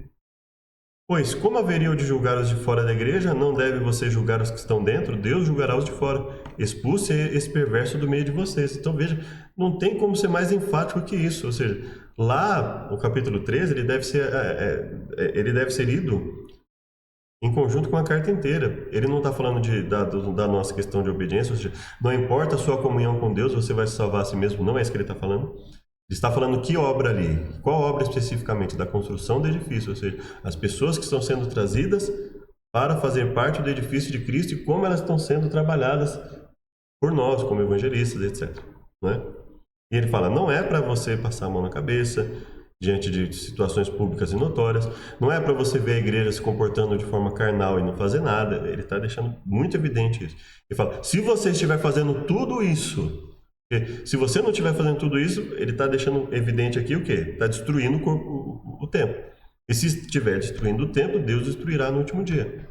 Pois, como haveria de julgar os de fora da igreja, não deve você julgar os que estão dentro, Deus julgará os de fora. Expulse esse perverso do meio de vocês. Então veja, não tem como ser mais enfático que isso. Ou seja, lá no capítulo 13, ele deve ser lido em conjunto com a carta inteira. Ele não está falando da nossa questão de obediência, ou seja, não importa a sua comunhão com Deus, você vai se salvar a si mesmo, não é isso que ele está falando. Ele está falando que obra ali, qual obra especificamente? Da construção do edifício, ou seja, as pessoas que estão sendo trazidas para fazer parte do edifício de Cristo e como elas estão sendo trabalhadas por nós, como evangelistas, etc. Né? E ele fala, não é para você passar a mão na cabeça diante de situações públicas e notórias, não é para você ver a igreja se comportando de forma carnal e não fazer nada. Ele está deixando muito evidente isso. Ele fala, se você estiver fazendo tudo isso, se você não estiver fazendo tudo isso, ele está deixando evidente aqui o quê? Está destruindo o templo. E se estiver destruindo o templo, Deus destruirá no último dia.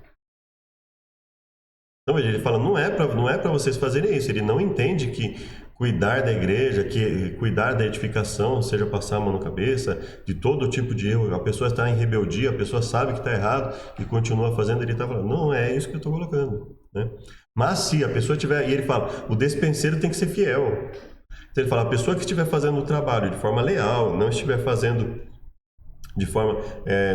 Então ele fala, não é para vocês fazerem isso. Ele não entende que cuidar da igreja, que cuidar da edificação, seja passar a mão na cabeça, de todo tipo de erro. A pessoa está em rebeldia, a pessoa sabe que está errado e continua fazendo. Ele está falando, não é isso que eu estou colocando, né? Mas se a pessoa tiver, e ele fala, o despenseiro tem que ser fiel. Então ele fala, a pessoa que estiver fazendo o trabalho de forma leal, não estiver fazendo de forma,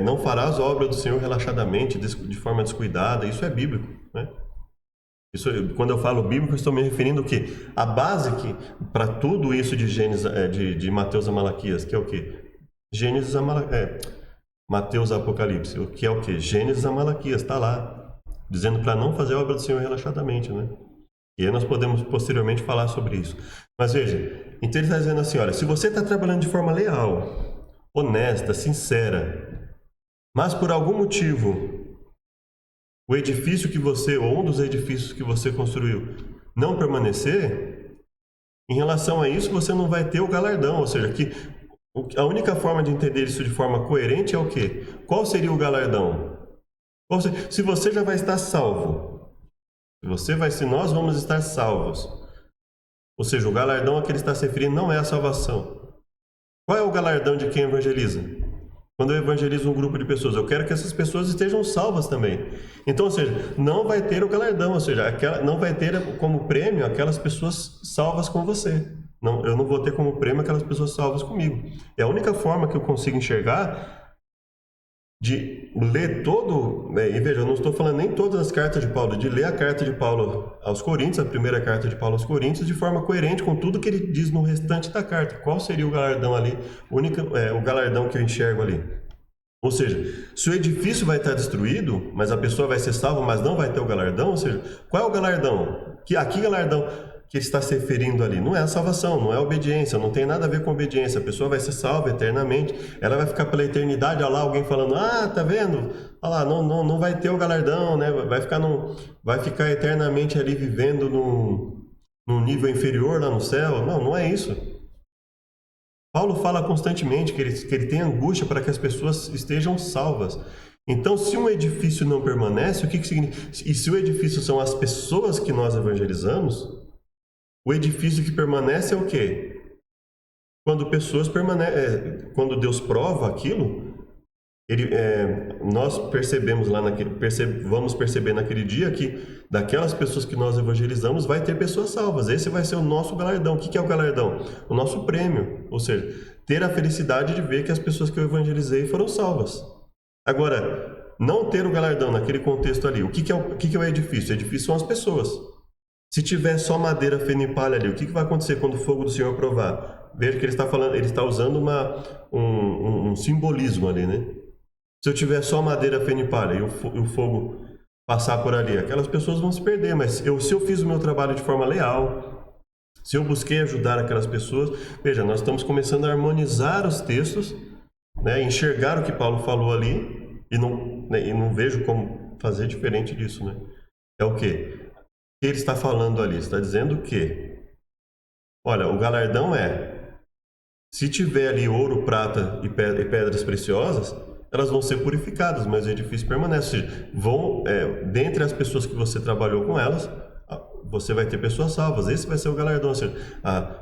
não fará as obras do Senhor relaxadamente, de forma descuidada, isso é bíblico, né? Isso, quando eu falo bíblico, eu estou me referindo o quê? A base para tudo isso de Gênesis, de Mateus a Malaquias, que é o quê? Mateus, Apocalipse, o que é o quê? Gênesis a Malaquias, está lá, dizendo para não fazer a obra do Senhor relaxadamente, né? E aí nós podemos posteriormente falar sobre isso. Mas veja, então ele está dizendo assim, olha, se você está trabalhando de forma leal, honesta, sincera, mas por algum motivo o edifício que você, ou um dos edifícios que você construiu, não permanecer, em relação a isso você não vai ter o galardão, ou seja, que a única forma de entender isso de forma coerente é o quê? Qual seria o galardão? Se você já vai estar salvo, se nós vamos estar salvos, ou seja, o galardão a que ele está se referindo não é a salvação. Qual é o galardão de quem evangeliza? Quando eu evangelizo um grupo de pessoas, eu quero que essas pessoas estejam salvas também. Então, ou seja, não vai ter o galardão, ou seja, não vai ter como prêmio aquelas pessoas salvas com você. Não, eu não vou ter como prêmio aquelas pessoas salvas comigo. É a única forma que eu consigo enxergar de ler todo, e veja, eu não estou falando nem todas as cartas de Paulo, de ler a carta de Paulo aos Coríntios, a primeira carta de Paulo aos Coríntios, de forma coerente com tudo que ele diz no restante da carta. Qual seria o galardão ali? O galardão que eu enxergo ali. Ou seja, se o edifício vai estar destruído, mas a pessoa vai ser salva, mas não vai ter o galardão, ou seja, qual é o galardão? A que galardão que ele está se referindo ali? Não é a salvação, não é a obediência, não tem nada a ver com obediência. A pessoa vai ser salva eternamente, ela vai ficar pela eternidade, olha lá alguém falando, tá vendo? Olha lá, não vai ter o galardão, né? Vai ficar eternamente ali vivendo num nível inferior lá no céu. Não é isso. Paulo fala constantemente que ele tem angústia para que as pessoas estejam salvas. Então, se um edifício não permanece, o que significa? E se o edifício são as pessoas que nós evangelizamos, o edifício que permanece é o quê? Quando pessoas permanecem, quando Deus prova aquilo, nós percebemos vamos perceber naquele dia que daquelas pessoas que nós evangelizamos vai ter pessoas salvas. Esse vai ser o nosso galardão. O que é o galardão? O nosso prêmio, ou seja, ter a felicidade de ver que as pessoas que eu evangelizei foram salvas. Agora, não ter o galardão naquele contexto ali, o que é o edifício? O edifício são as pessoas. Se tiver só madeira, feno e palha ali, o que vai acontecer quando o fogo do Senhor provar? Veja que ele está usando um simbolismo ali, né? Se eu tiver só madeira, feno e palha e o fogo passar por ali, aquelas pessoas vão se perder. Mas se eu fiz o meu trabalho de forma leal, se eu busquei ajudar aquelas pessoas, veja, nós estamos começando a harmonizar os textos, né, enxergar o que Paulo falou ali e não vejo como fazer diferente disso, né? É o quê? O que ele está falando ali? Está dizendo que, olha, o galardão se tiver ali ouro, prata e pedras preciosas, elas vão ser purificadas, mas o edifício permanece. Ou seja, dentre as pessoas que você trabalhou com elas, você vai ter pessoas salvas. Esse vai ser o galardão, ou seja,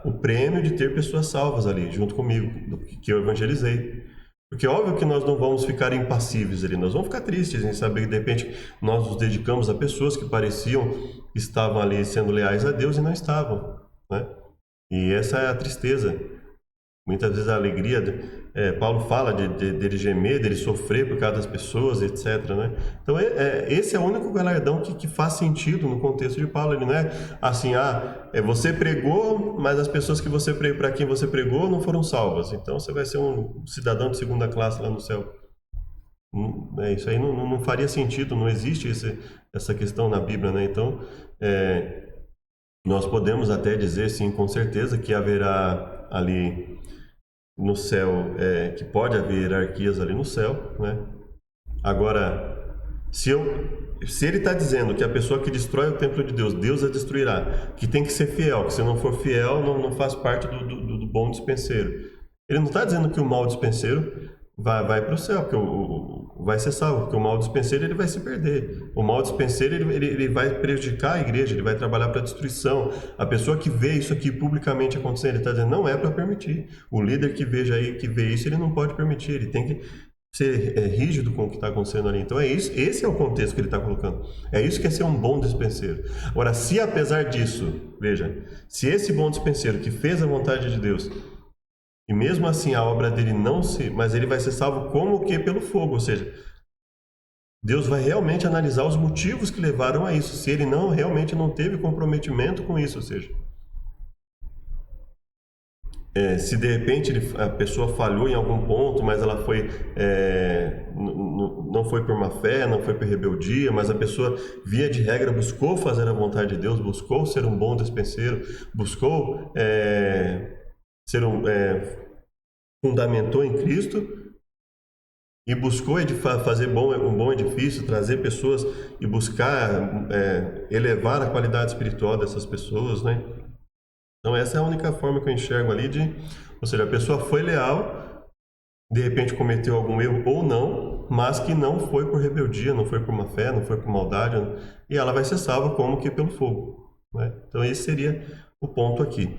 o prêmio de ter pessoas salvas ali, junto comigo, que eu evangelizei. Porque é óbvio que nós não vamos ficar impassíveis ali, nós vamos ficar tristes em saber que de repente nós nos dedicamos a pessoas que pareciam que estavam ali sendo leais a Deus e não estavam, né? E essa é a tristeza. Muitas vezes a alegria, Paulo fala dele gemer, dele sofrer por causa das pessoas, etc, né? Então esse é o único galardão que faz sentido no contexto de Paulo. Ele não é assim, você pregou, mas as pessoas para quem você pregou não foram salvas. Então você vai ser um cidadão de segunda classe lá no céu. Isso aí não faria sentido, não existe essa questão na Bíblia, né? Então, nós podemos até dizer, sim, com certeza, que haverá ali no céu, que pode haver hierarquias ali no céu, né? Agora, se ele está dizendo que a pessoa que destrói o templo de Deus, Deus a destruirá, que tem que ser fiel, que se não for fiel, não faz parte do bom dispenseiro. Ele não está dizendo que o mau dispenseiro vai para o céu, porque vai ser salvo, porque o mau dispenseiro ele vai se perder. O mau dispenseiro ele vai prejudicar a igreja, ele vai trabalhar para a destruição. A pessoa que vê isso aqui publicamente acontecendo, ele está dizendo, não é para permitir. O líder que vê isso, ele não pode permitir, ele tem que ser rígido com o que está acontecendo ali. Então esse é o contexto que ele está colocando. É isso que é ser um bom dispenseiro. Agora, se apesar disso, veja, se esse bom dispenseiro que fez a vontade de Deus, e mesmo assim a obra dele mas ele vai ser salvo como que pelo fogo, ou seja, Deus vai realmente analisar os motivos que levaram a isso, se ele realmente não teve comprometimento com isso, ou seja, se de repente a pessoa falhou em algum ponto, mas ela foi não foi por má fé, não foi por rebeldia, mas a pessoa, via de regra, buscou fazer a vontade de Deus, buscou ser um bom despenseiro, buscou ser fundamentou em Cristo e buscou fazer um bom edifício, trazer pessoas e buscar elevar a qualidade espiritual dessas pessoas, né? Então essa é a única forma que eu enxergo ali ou seja, a pessoa foi leal, de repente cometeu algum erro ou não, mas que não foi por rebeldia, não foi por má fé, não foi por maldade, e ela vai ser salva como que pelo fogo, né? Então esse seria o ponto aqui.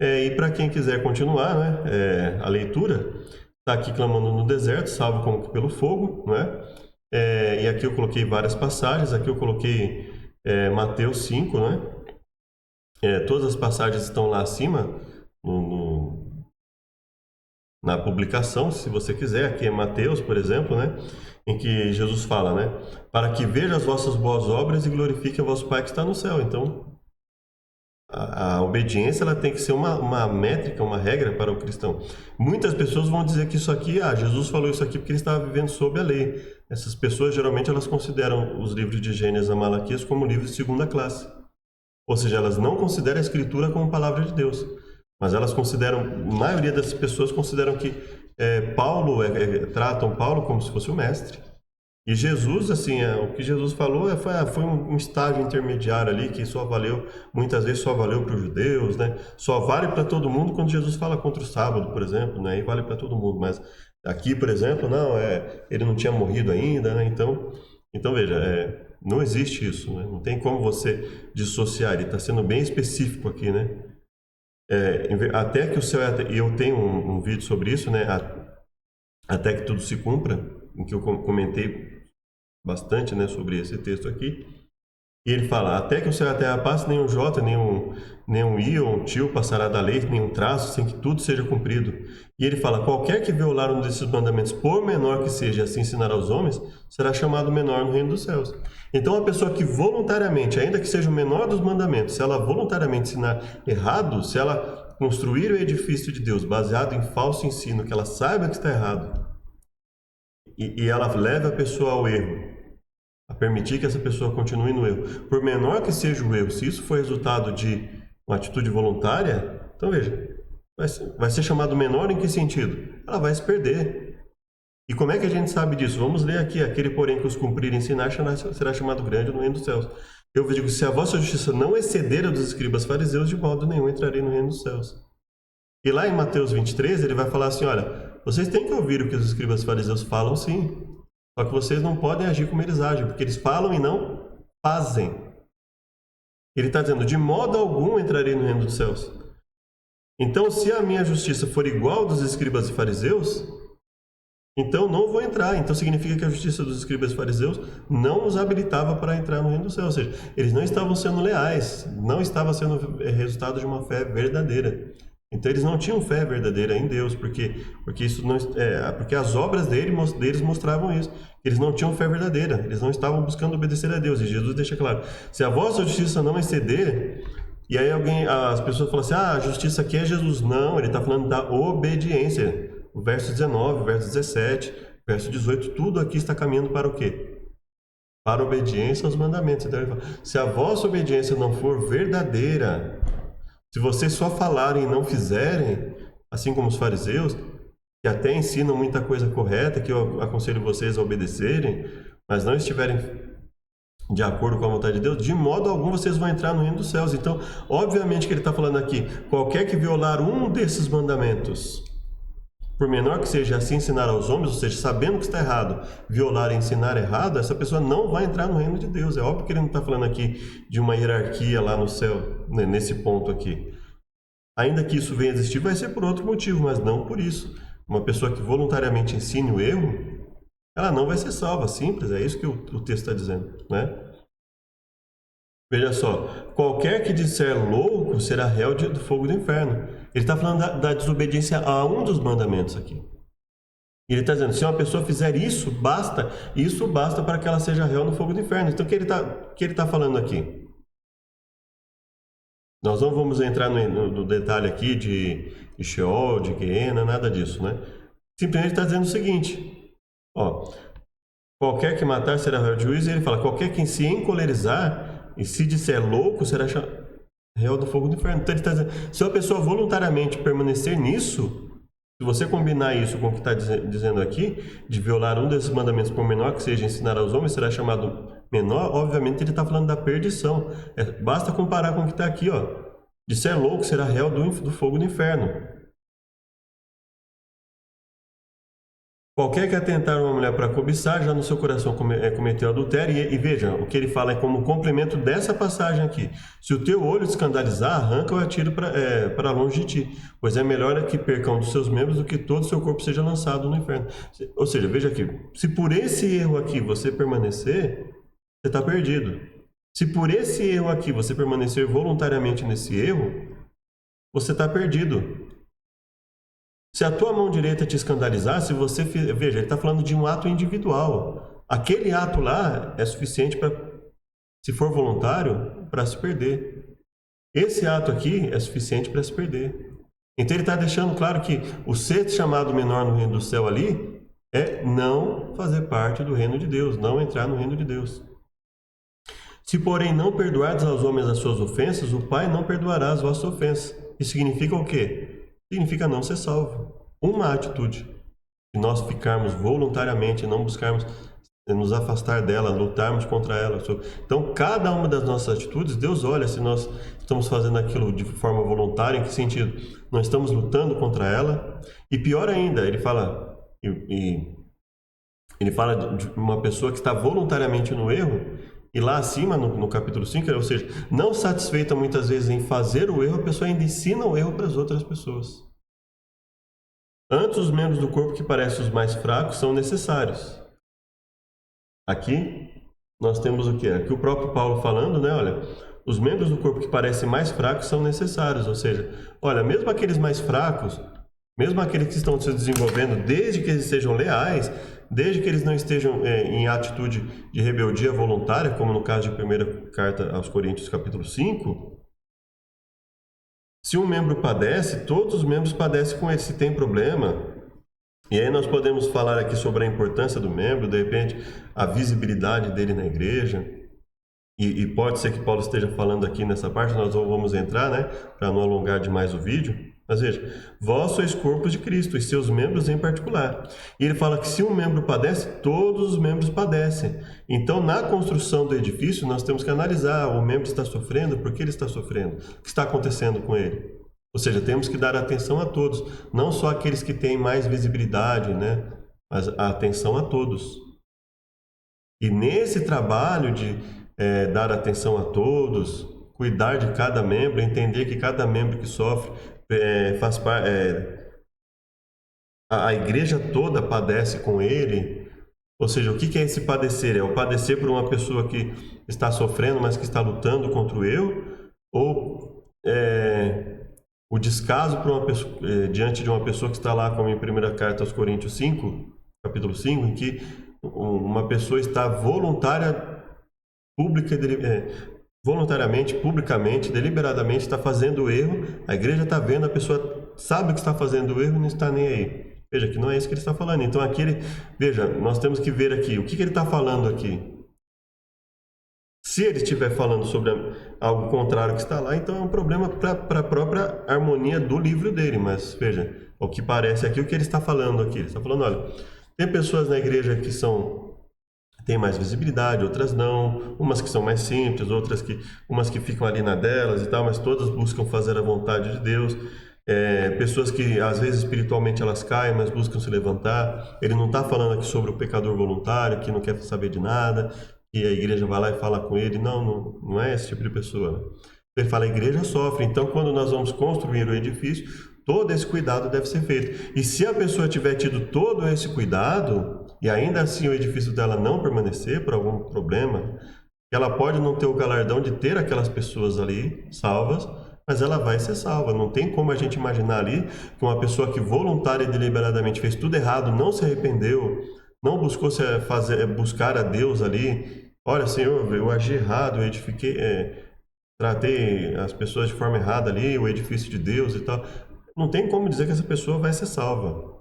E para quem quiser continuar, né, a leitura, está aqui clamando no deserto, salvo como que pelo fogo, né? E aqui eu coloquei várias passagens, aqui eu coloquei Mateus 5, né? Todas as passagens estão lá acima na publicação, se você quiser. Aqui é Mateus, por exemplo, né? Em que Jesus fala, né? Para que veja as vossas boas obras e glorifique o vosso Pai que está no céu. Então, a obediência ela tem que ser uma métrica, uma regra para o cristão. Muitas pessoas vão dizer que isso aqui, Jesus falou isso aqui porque ele estava vivendo sob a lei. Essas pessoas, geralmente, elas consideram os livros de Gênesis a Malaquias como livros de segunda classe. Ou seja, elas não consideram a Escritura como palavra de Deus, mas elas consideram, a maioria das pessoas consideram que tratam Paulo como se fosse o mestre. E Jesus, assim, o que Jesus falou foi um estágio intermediário ali que muitas vezes só valeu para os judeus, né? Só vale para todo mundo quando Jesus fala contra o sábado, por exemplo, né? E vale para todo mundo, mas aqui, por exemplo, não, ele não tinha morrido ainda, né? Então veja, não existe isso, né? Não tem como você dissociar, ele está sendo bem específico aqui, né? Até que o céu, e eu tenho um vídeo sobre isso, né? Até que tudo se cumpra, em que eu comentei bastante, né, sobre esse texto aqui. E ele fala, até que o céu e a terra passe, nenhum jota, nenhum i ou um tio passará da lei, nenhum traço, sem que tudo seja cumprido. E ele fala, qualquer que violar um desses mandamentos, por menor que seja, assim ensinar aos homens, será chamado menor no reino dos céus. Então, a pessoa que voluntariamente, ainda que seja o menor dos mandamentos, se ela voluntariamente ensinar errado, se ela construir o edifício de Deus baseado em falso ensino, que ela saiba que está errado, e ela leva a pessoa ao erro, a permitir que essa pessoa continue no erro, por menor que seja o erro, se isso for resultado de uma atitude voluntária, então veja, vai ser chamado menor em que sentido? Ela vai se perder. E como é que a gente sabe disso? Vamos ler aqui, aquele porém que os cumprir e ensinar será chamado grande no reino dos céus. Eu vos digo, se a vossa justiça não exceder a dos escribas fariseus, de modo nenhum entrarei no reino dos céus. E lá em Mateus 23, ele vai falar assim, olha, vocês têm que ouvir o que os escribas fariseus falam, sim. Só que vocês não podem agir como eles agem, porque eles falam e não fazem. Ele está dizendo, de modo algum entrarei no reino dos céus. Então, se a minha justiça for igual à dos escribas e fariseus, então não vou entrar. Então significa que a justiça dos escribas e fariseus não os habilitava para entrar no reino dos céus. Ou seja, eles não estavam sendo leais, não estava sendo resultado de uma fé verdadeira. Então eles não tinham fé verdadeira em Deus, porque as obras deles mostravam isso. Eles não tinham fé verdadeira, eles não estavam buscando obedecer a Deus. E Jesus deixa claro, se a vossa justiça não exceder, e aí as pessoas falam assim, a justiça aqui é Jesus. Não, ele está falando da obediência. O verso 19, o verso 17, o verso 18, tudo aqui está caminhando para o quê? Para a obediência aos mandamentos. Então ele fala, se a vossa obediência não for verdadeira, se vocês só falarem e não fizerem, assim como os fariseus, que até ensinam muita coisa correta, que eu aconselho vocês a obedecerem, mas não estiverem de acordo com a vontade de Deus, de modo algum vocês vão entrar no reino dos céus. Então, obviamente que ele está falando aqui, qualquer que violar um desses mandamentos, por menor que seja, assim ensinar aos homens, ou seja, sabendo que está errado, violar e ensinar errado, essa pessoa não vai entrar no reino de Deus. É óbvio que ele não está falando aqui de uma hierarquia lá no céu, né, nesse ponto aqui. Ainda que isso venha a existir, vai ser por outro motivo, mas não por isso. Uma pessoa que voluntariamente ensine o erro, ela não vai ser salva, simples, é isso que o texto está dizendo, né? Veja só, qualquer que disser louco será réu do fogo do inferno. Ele está falando da desobediência a um dos mandamentos aqui. E ele está dizendo, se uma pessoa fizer isso basta para que ela seja réu no fogo do inferno. Então o que ele está falando aqui? Nós não vamos entrar no detalhe aqui de Sheol, de Gehenna, nada disso, né? Simplesmente está dizendo o seguinte, ó, qualquer que matar será réu de juízo, e ele fala, qualquer que se encolerizar e se disser louco será réu do fogo do inferno. Então ele está dizendo, se a pessoa voluntariamente permanecer nisso, se você combinar isso com o que está dizendo aqui, de violar um desses mandamentos, por menor que seja, ensinar aos homens, será chamado menor, obviamente ele está falando da perdição. Basta comparar com o que está aqui, ó. De ser louco, será réu do fogo do inferno. Qualquer que atentar uma mulher para cobiçar, já no seu coração cometeu adultério. E veja, o que ele fala é como complemento dessa passagem aqui. Se o teu olho te escandalizar, arranca-o e atira para longe de ti. Pois é melhor que perca um dos seus membros do que todo o seu corpo seja lançado no inferno. Ou seja, veja aqui, se por esse erro aqui você permanecer, você está perdido. Se por esse erro aqui você permanecer voluntariamente nesse erro, você está perdido. Se a tua mão direita te escandalizar, se você... Veja, ele está falando de um ato individual. Aquele ato lá é suficiente para, se for voluntário, para se perder. Esse ato aqui é suficiente para se perder. Então ele está deixando claro que o ser chamado menor no reino do céu ali é não fazer parte do reino de Deus, não entrar no reino de Deus. Se, porém, não perdoardes aos homens as suas ofensas, o Pai não perdoará as vossas ofensas. Isso significa o quê? Significa não ser salvo. Uma atitude. Se nós ficarmos voluntariamente, não buscarmos nos afastar dela, lutarmos contra ela. Então, cada uma das nossas atitudes, Deus olha se nós estamos fazendo aquilo de forma voluntária, em que sentido? Nós estamos lutando contra ela. E pior ainda, ele fala de uma pessoa que está voluntariamente no erro, e lá acima, no capítulo 5, ou seja, não satisfeita muitas vezes em fazer o erro, a pessoa ainda ensina o erro para as outras pessoas. Antes, os membros do corpo que parecem os mais fracos são necessários. Aqui, nós temos o quê? Aqui o próprio Paulo falando, né? Olha, os membros do corpo que parecem mais fracos são necessários. Ou seja, olha, mesmo aqueles mais fracos, mesmo aqueles que estão se desenvolvendo, desde que eles sejam leais, desde que eles não estejam em atitude de rebeldia voluntária, como no caso de 1ª carta aos Coríntios, capítulo 5, se um membro padece, todos os membros padecem com ele. Se tem problema, e aí nós podemos falar aqui sobre a importância do membro, de repente, a visibilidade dele na igreja, e pode ser que Paulo esteja falando aqui nessa parte, nós não vamos entrar, né, para não alongar demais o vídeo. Mas veja, vós sois corpos de Cristo, e seus membros em particular. E ele fala que se um membro padece, todos os membros padecem. Então, na construção do edifício, nós temos que analisar, o membro está sofrendo, por que ele está sofrendo? O que está acontecendo com ele? Ou seja, temos que dar atenção a todos, não só aqueles que têm mais visibilidade, né? Mas a atenção a todos. E nesse trabalho de dar atenção a todos, cuidar de cada membro, entender que cada membro que sofre faz parte, a igreja toda padece com ele. Ou seja, o que é esse padecer? É o padecer por uma pessoa que está sofrendo, mas que está lutando contra o eu? Ou o descaso por uma pessoa, diante de uma pessoa que está lá, como em 1ª carta aos Coríntios 5, capítulo 5, em que uma pessoa está voluntariamente, publicamente, deliberadamente está fazendo o erro, a igreja está vendo, a pessoa sabe que está fazendo o erro e não está nem aí. Veja que não é isso que ele está falando. Então aqui veja, nós temos que ver aqui, o que ele está falando aqui. Se ele estiver falando sobre algo contrário que está lá, então é um problema para a própria harmonia do livro dele. Mas veja, o que parece aqui, o que ele está falando aqui. Ele está falando, olha, tem pessoas na igreja que têm mais visibilidade, outras não, umas que são mais simples, umas que ficam ali na delas e tal, mas todas buscam fazer a vontade de Deus. Pessoas que às vezes espiritualmente elas caem, mas buscam se levantar. Ele não está falando aqui sobre o pecador voluntário que não quer saber de nada, e a igreja vai lá e fala com ele. Não é esse tipo de pessoa. Ele fala, a igreja sofre. Então, quando nós vamos construir o edifício, todo esse cuidado deve ser feito. E se a pessoa tiver tido todo esse cuidado, e ainda assim o edifício dela não permanecer por algum problema, ela pode não ter o galardão de ter aquelas pessoas ali salvas, mas ela vai ser salva. Não tem como a gente imaginar ali que uma pessoa que voluntária e deliberadamente fez tudo errado, não se arrependeu, não buscou buscar a Deus ali. Olha, Senhor, eu agi errado, eu edifiquei, tratei as pessoas de forma errada ali, o edifício de Deus e tal. Não tem como dizer que essa pessoa vai ser salva.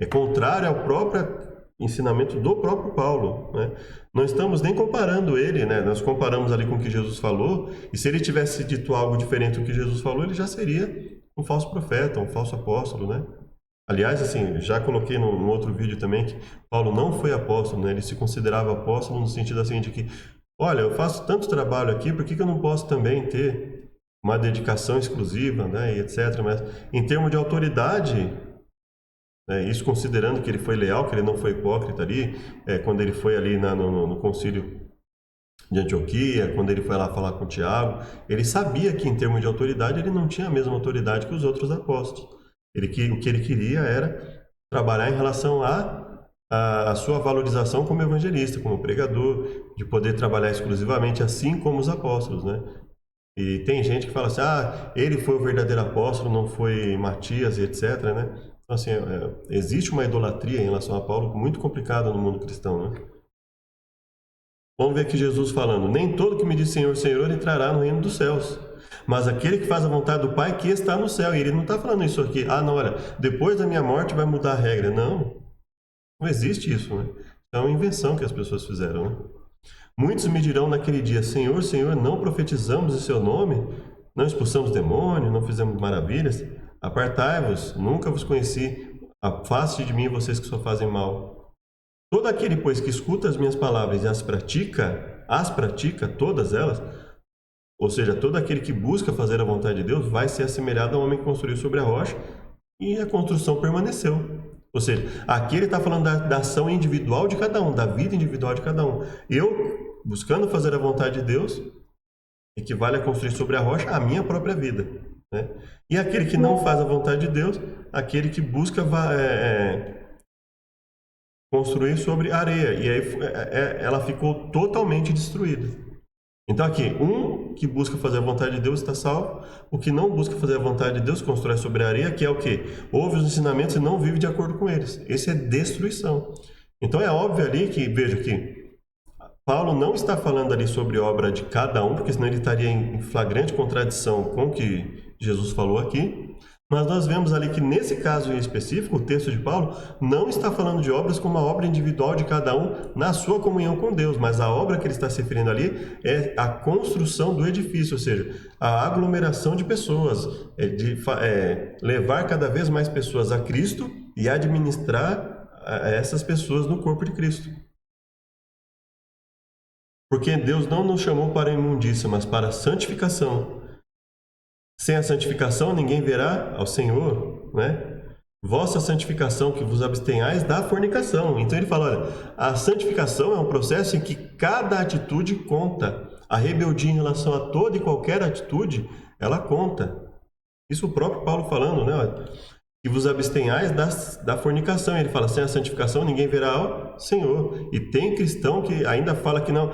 É contrário ao próprio ensinamento do próprio Paulo, né? Não estamos nem comparando ele, né? Nós comparamos ali com o que Jesus falou, e se ele tivesse dito algo diferente do que Jesus falou, ele já seria um falso profeta, um falso apóstolo, né? Aliás, assim, já coloquei num outro vídeo também que Paulo não foi apóstolo, né? Ele se considerava apóstolo no sentido assim de que, olha, eu faço tanto trabalho aqui, por que eu não posso também ter uma dedicação exclusiva, né? E etc. Mas em termos de autoridade, né, isso considerando que ele foi leal, que ele não foi hipócrita ali, quando ele foi ali no concílio de Antioquia, quando ele foi lá falar com Tiago, ele sabia que em termos de autoridade ele não tinha a mesma autoridade que os outros apóstolos. O que ele queria era trabalhar em relação a sua valorização como evangelista, como pregador, de poder trabalhar exclusivamente assim como os apóstolos, né? E tem gente que fala assim, ele foi o verdadeiro apóstolo, não foi Matias e etc, né? Então, assim, existe uma idolatria em relação a Paulo muito complicada no mundo cristão, né? Vamos ver aqui Jesus falando, nem todo que me diz Senhor, Senhor entrará no reino dos céus, mas aquele que faz a vontade do Pai que está no céu. E ele não está falando isso aqui, não, olha, depois da minha morte vai mudar a regra. Não, não existe isso, né? É uma invenção que as pessoas fizeram, né? Muitos me dirão naquele dia, Senhor, Senhor, não profetizamos em seu nome? Não expulsamos demônio, não fizemos maravilhas? Apartai-vos, nunca vos conheci. Afaste de mim vocês que só fazem mal. Todo aquele, pois, que escuta as minhas palavras e as pratica, todas elas, ou seja, todo aquele que busca fazer a vontade de Deus, vai ser assemelhado a um homem que construiu sobre a rocha e a construção permaneceu. Ou seja, aqui ele está falando da ação individual de cada um, da vida individual de cada um. Eu, buscando fazer a vontade de Deus, equivale a construir sobre a rocha a minha própria vida, né? E aquele que não faz a vontade de Deus, aquele que busca construir sobre areia. E aí ela ficou totalmente destruída. Então aqui, um que busca fazer a vontade de Deus está salvo, o que não busca fazer a vontade de Deus constrói sobre a areia, que é o quê? Ouve os ensinamentos e não vive de acordo com eles. Esse é destruição. Então é óbvio ali que, veja que Paulo não está falando ali sobre obra de cada um, porque senão ele estaria em flagrante contradição com o que Jesus falou aqui. Mas nós vemos ali que nesse caso em específico, o texto de Paulo não está falando de obras como a obra individual de cada um na sua comunhão com Deus, mas a obra que ele está se referindo ali é a construção do edifício, ou seja, a aglomeração de pessoas, levar cada vez mais pessoas a Cristo e administrar essas pessoas no corpo de Cristo. Porque Deus não nos chamou para a imundícia, mas para a santificação. Sem a santificação ninguém verá ao Senhor, né? Vossa santificação, que vos abstenhais da fornicação. Então ele fala, olha, a santificação é um processo em que cada atitude conta. A rebeldia em relação a toda e qualquer atitude, ela conta. Isso o próprio Paulo falando, né? Olha, que vos abstenhais da fornicação. Ele fala, sem a santificação ninguém verá ao Senhor. E tem cristão que ainda fala que não,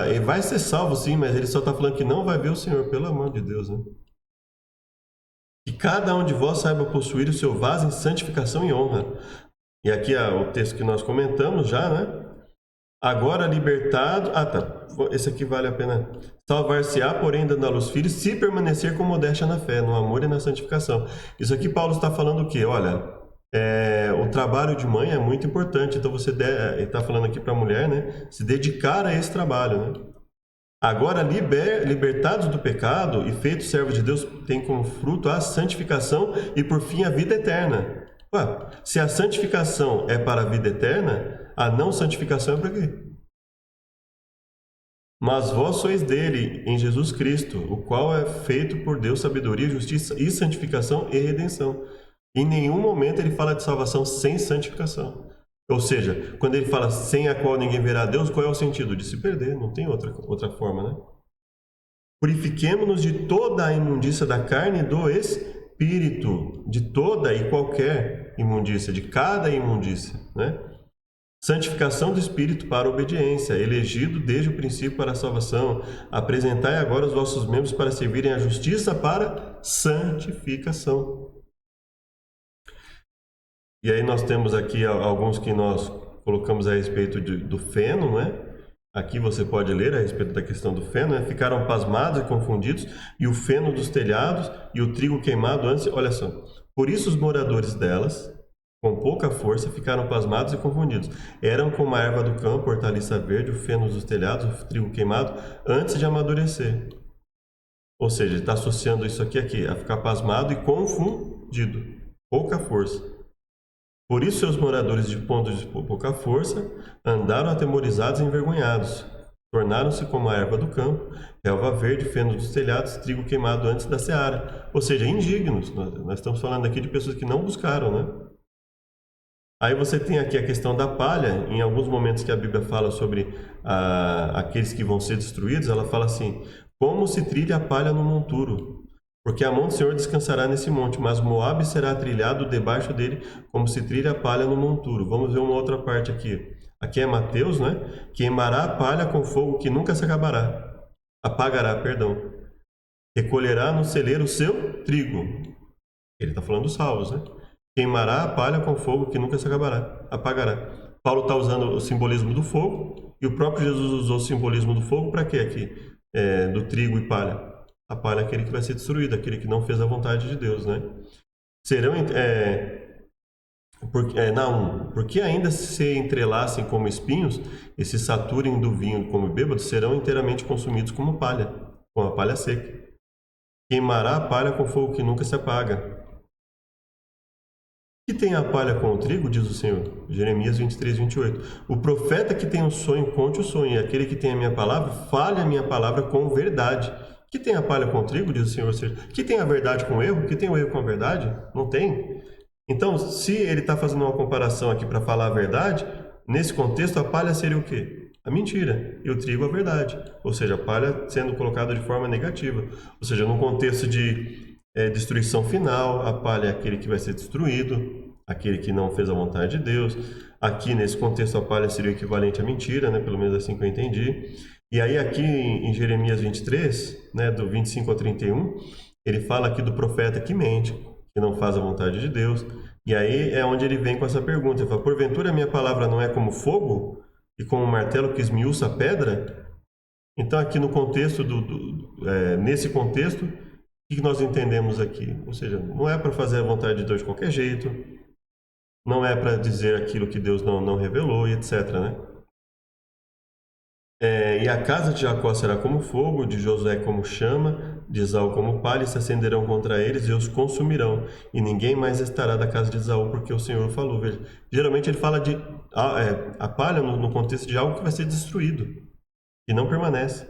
ele vai ser salvo sim, mas ele só está falando que não vai ver o Senhor, pelo amor de Deus, né? Que cada um de vós saiba possuir o seu vaso em santificação e honra. E aqui o texto que nós comentamos já, né? Agora libertado... tá. Esse aqui vale a pena. Salvar-se-á, porém, dando à luz filhos, se permanecer com modéstia na fé, no amor e na santificação. Isso aqui Paulo está falando o quê? Olha, o trabalho de mãe é muito importante. Então ele está falando aqui para a mulher, né? Se dedicar a esse trabalho, né? Agora, libertados do pecado e feitos servos de Deus, tem como fruto a santificação e, por fim, a vida eterna. Se a santificação é para a vida eterna, a não santificação é para quê? Mas vós sois dele, em Jesus Cristo, o qual é feito por Deus sabedoria, justiça e santificação e redenção. Em nenhum momento ele fala de salvação sem santificação. Ou seja, quando ele fala sem a qual ninguém verá a Deus, qual é o sentido? De se perder, não tem outra forma, né? Purifiquemo-nos de toda a imundícia da carne e do espírito, de toda e qualquer imundícia, de cada imundícia, né? Santificação do espírito para obediência, elegido desde o princípio para a salvação. Apresentai agora os vossos membros para servirem à justiça para santificação. E aí nós temos aqui alguns que nós colocamos a respeito do feno, né? Aqui você pode ler a respeito da questão do feno, né? Ficaram pasmados e confundidos, e o feno dos telhados e o trigo queimado antes. Olha só. Por isso os moradores delas, com pouca força, ficaram pasmados e confundidos. Eram como a erva do campo, hortaliça verde, o feno dos telhados, o trigo queimado, antes de amadurecer. Ou seja, ele está associando isso aqui, a ficar pasmado e confundido. Pouca força. Por isso seus moradores de pontos de pouca força andaram atemorizados e envergonhados. Tornaram-se como a erva do campo, relva verde, feno dos telhados, trigo queimado antes da seara. Ou seja, indignos. Nós estamos falando aqui de pessoas que não buscaram, né? Aí você tem aqui a questão da palha. Em alguns momentos que a Bíblia fala sobre aqueles que vão ser destruídos, ela fala assim: como se trilha a palha no monturo? Porque a mão do Senhor descansará nesse monte, mas Moabe será trilhado debaixo dele, como se trilha a palha no monturo. Vamos ver uma outra parte aqui. Aqui é Mateus, né? Queimará a palha com fogo que nunca se apagará, perdão. Recolherá no celeiro o seu trigo. Ele está falando dos salvos, né? Queimará a palha com fogo que nunca se apagará. Paulo está usando o simbolismo do fogo, e o próprio Jesus usou o simbolismo do fogo para quê aqui? Do trigo e palha. A palha é aquele que vai ser destruído, aquele que não fez a vontade de Deus, né? Serão, porque ainda se entrelaçem como espinhos e se saturem do vinho como bêbados, serão inteiramente consumidos como palha, com a palha seca. Queimará a palha com fogo que nunca se apaga. Que tem a palha com o trigo, diz o Senhor. Jeremias 23, 28. O profeta que tem um sonho, conte o sonho, e aquele que tem a minha palavra, fale a minha palavra com verdade. Que tem a palha com o trigo, diz o Senhor. Ou seja, que tem a verdade com o erro? Que tem o erro com a verdade? Não tem. Então, se ele está fazendo uma comparação aqui para falar a verdade, nesse contexto a palha seria o quê? A mentira. E o trigo a verdade. Ou seja, a palha sendo colocada de forma negativa. Ou seja, num contexto de destruição final, a palha é aquele que vai ser destruído, aquele que não fez a vontade de Deus. Aqui, nesse contexto, a palha seria o equivalente à mentira, né? Pelo menos assim que eu entendi. E aí, aqui em Jeremias 23, né, do 25 ao 31, ele fala aqui do profeta que mente, que não faz a vontade de Deus. E aí é onde ele vem com essa pergunta. Ele fala: porventura a minha palavra não é como fogo e como um martelo que esmiuça a pedra? Então, aqui no contexto, nesse contexto, o que nós entendemos aqui? Ou seja, não é para fazer a vontade de Deus de qualquer jeito, não é para dizer aquilo que Deus não revelou, e etc., né? E a casa de Jacó será como fogo, de Josué como chama, de Esaú como palha, e se acenderão contra eles e os consumirão, e ninguém mais estará da casa de Esaú, porque o Senhor falou. Veja, geralmente ele fala de a palha no contexto de algo que vai ser destruído, e não permanece.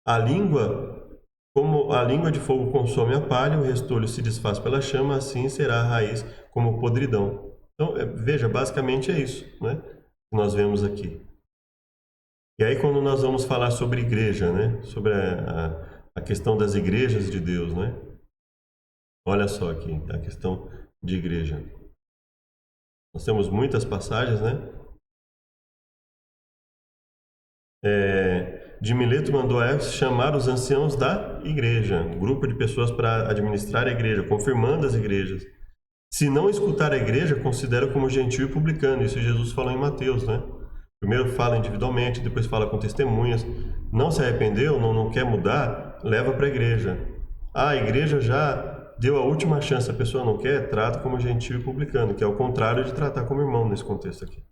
A língua, como a língua de fogo consome a palha, o restolho se desfaz pela chama, assim será a raiz como podridão. Então, veja, basicamente é isso, né, que nós vemos aqui. E aí, quando nós vamos falar sobre igreja, né? Sobre a questão das igrejas de Deus, né? Olha só aqui, a questão de igreja. Nós temos muitas passagens, né? De Mileto mandou a Éfeso chamar os anciãos da igreja, um grupo de pessoas para administrar a igreja, confirmando as igrejas. Se não escutar a igreja, considera como gentil e publicano. Isso Jesus falou em Mateus, né? Primeiro fala individualmente, depois fala com testemunhas. Não se arrependeu, não quer mudar, leva para a igreja. A igreja já deu a última chance, a pessoa não quer, trata como gentil e publicano, que é o contrário de tratar como irmão nesse contexto aqui,